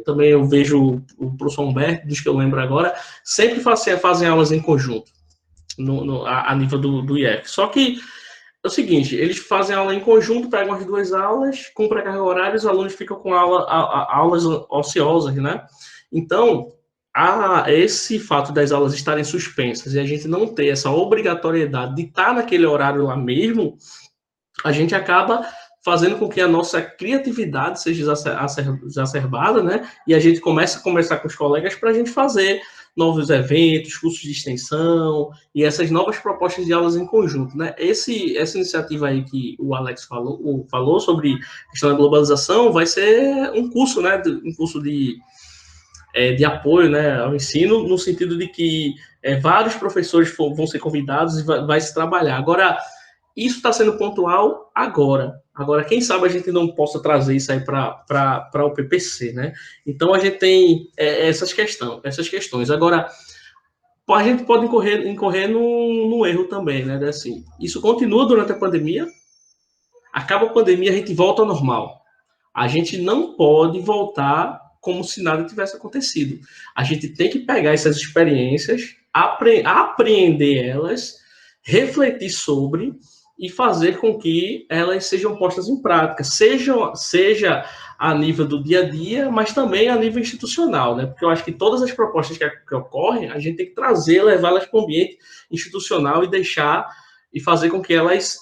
C: também eu vejo o professor Humberto, dos que eu lembro agora, sempre fazem aulas em conjunto, a nível do IF. Só que é o seguinte, eles fazem aula em conjunto, pegam as 2 aulas, cumprem a carga horária, os alunos ficam com aulas ociosas, né? Então, esse fato das aulas estarem suspensas e a gente não ter essa obrigatoriedade de estar naquele horário lá mesmo, a gente acaba fazendo com que a nossa criatividade seja exacerbada, né? E a gente começa a conversar com os colegas para a gente fazer novos eventos, cursos de extensão e essas novas propostas de aulas em conjunto, né? Essa iniciativa aí que o Alex falou sobre a questão da globalização vai ser um curso, né? Um curso de apoio, né, ao ensino, no sentido de que vários professores vão ser convidados e vai se trabalhar. Agora, isso está sendo pontual agora. Agora, quem sabe a gente não possa trazer isso aí para o PPC, né? Então, a gente tem essas questões. Agora, a gente pode incorrer num erro também, né? Assim, isso continua durante a pandemia, acaba a pandemia, a gente volta ao normal. A gente não pode voltar como se nada tivesse acontecido. A gente tem que pegar essas experiências, apreender elas, refletir sobre e fazer com que elas sejam postas em prática, seja a nível do dia a dia, mas também a nível institucional, né? Porque eu acho que todas as propostas que ocorrem, a gente tem que trazer, levá-las para o ambiente institucional e deixar e fazer com que elas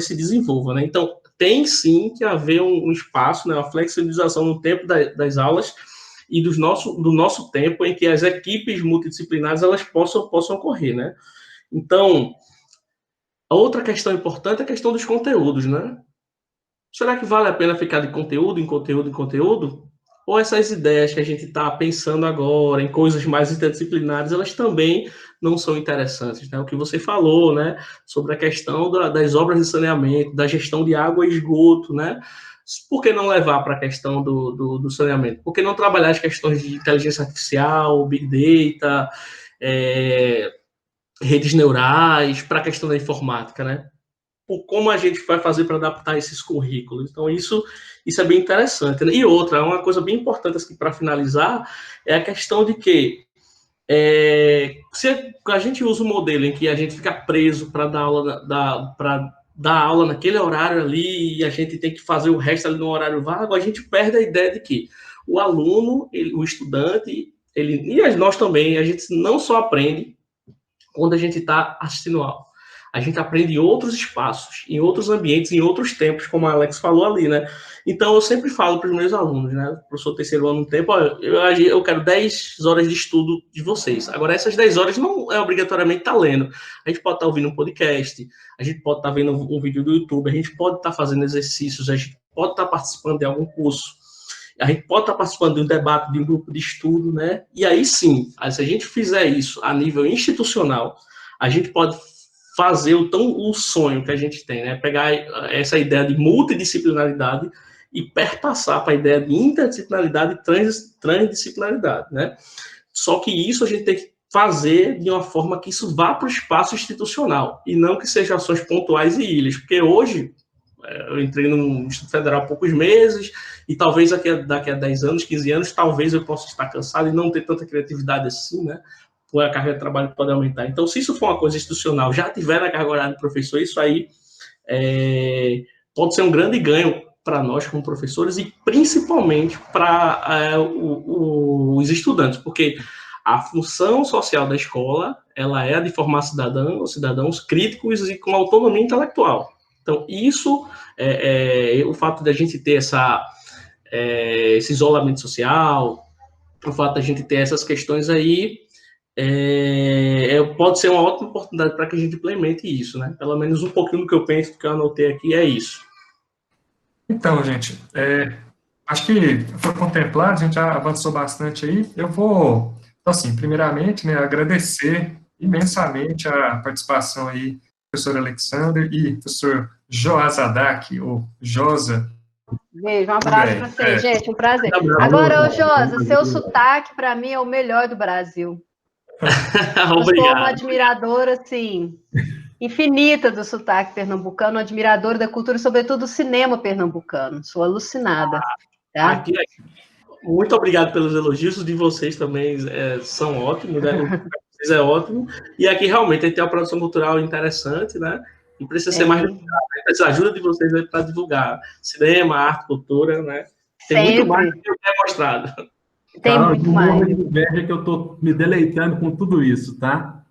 C: se desenvolvam, né? Então, tem sim que haver um espaço, né, uma flexibilização no tempo das aulas e do nosso tempo em que as equipes multidisciplinares elas possam ocorrer, né? Então, a outra questão importante é a questão dos conteúdos, né? Será que vale a pena ficar de conteúdo em conteúdo em conteúdo? Ou essas ideias que a gente está pensando agora em coisas mais interdisciplinares, elas também não são interessantes, né? O que você falou, né, sobre a questão das obras de saneamento, da gestão de água e esgoto, né? Por que não levar para a questão do saneamento? Por que não trabalhar as questões de inteligência artificial, big data, redes neurais, para a questão da informática, né? Como a gente vai fazer para adaptar esses currículos. Então, isso é bem interessante, né? E outra, uma coisa bem importante assim, para finalizar, é a questão de que se a gente usa um modelo em que a gente fica preso para dar aula naquele horário ali e a gente tem que fazer o resto ali no horário vago, a gente perde a ideia de que o aluno, o estudante, e nós também, a gente não só aprende quando a gente está assistindo aula. A gente aprende em outros espaços, em outros ambientes, em outros tempos, como a Alex falou ali, né? Então, eu sempre falo para os meus alunos, né? Professor terceiro ano no tempo, olha, eu quero 10 horas de estudo de vocês. Agora, essas 10 horas não é obrigatoriamente estar lendo. A gente pode estar ouvindo um podcast, a gente pode estar vendo um vídeo do YouTube, a gente pode estar fazendo exercícios, a gente pode estar participando de algum curso, a gente pode estar participando de um debate, de um grupo de estudo, né? E aí sim, se a gente fizer isso a nível institucional, a gente pode fazer o sonho que a gente tem, né? Pegar essa ideia de multidisciplinaridade e perpassar para a ideia de interdisciplinaridade e transdisciplinaridade, né? Só que isso a gente tem que fazer de uma forma que isso vá para o espaço institucional e não que sejam ações pontuais e ilhas, porque hoje eu entrei no Instituto Federal há poucos meses e talvez daqui a 10 anos, 15 anos, talvez eu possa estar cansado e não ter tanta criatividade assim, né? A carga de trabalho pode aumentar. Então, se isso for uma coisa institucional, já tiver na carga horária do professor, isso aí pode ser um grande ganho para nós como professores e principalmente para os estudantes, porque a função social da escola ela é a de formar cidadãos críticos e com autonomia intelectual. Então, isso, o fato de a gente ter esse isolamento social, o fato de a gente ter essas questões aí, pode ser uma ótima oportunidade para que a gente implemente isso, né? Pelo menos um pouquinho do que eu penso, do que eu anotei aqui, é isso.
A: Então, gente, acho que foi contemplado, a gente já avançou bastante aí. Eu vou, então, assim, primeiramente, né, agradecer imensamente a participação aí do professor Alexander e professor Joás Adak, ou Josa.
B: Beijo, um abraço para vocês, gente, um prazer. Agora, ô Josa, seu sotaque, para mim, é o melhor do Brasil. Eu sou uma admiradora, assim, infinita do sotaque pernambucano, admiradora da cultura, sobretudo do cinema pernambucano. Sou alucinada. Tá?
C: Muito obrigado pelos elogios, os de vocês também são ótimos, né? O de vocês é ótimo. E aqui realmente a gente tem uma produção cultural interessante, né? E precisa ser mais divulgada. Precisa da ajuda de vocês para divulgar cinema, arte, cultura, né? Tem muito mais do que eu tenho mostrado.
B: Tem muito mais.
D: Inveja que eu estou me deleitando com tudo isso, tá?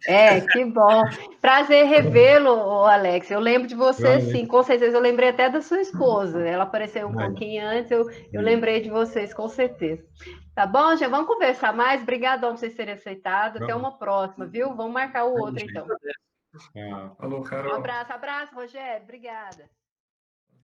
B: Que bom. Prazer revê-lo, Alex. Eu lembro de você, sim, com certeza. Eu lembrei até da sua esposa. Ela apareceu um pouquinho antes, eu lembrei de vocês, com certeza. Tá bom, já vamos conversar mais. Obrigadão por vocês terem aceitado. Até uma próxima, viu? Vamos marcar o outro, então.
A: Falou, Carol.
B: Um abraço, Rogério. Obrigada.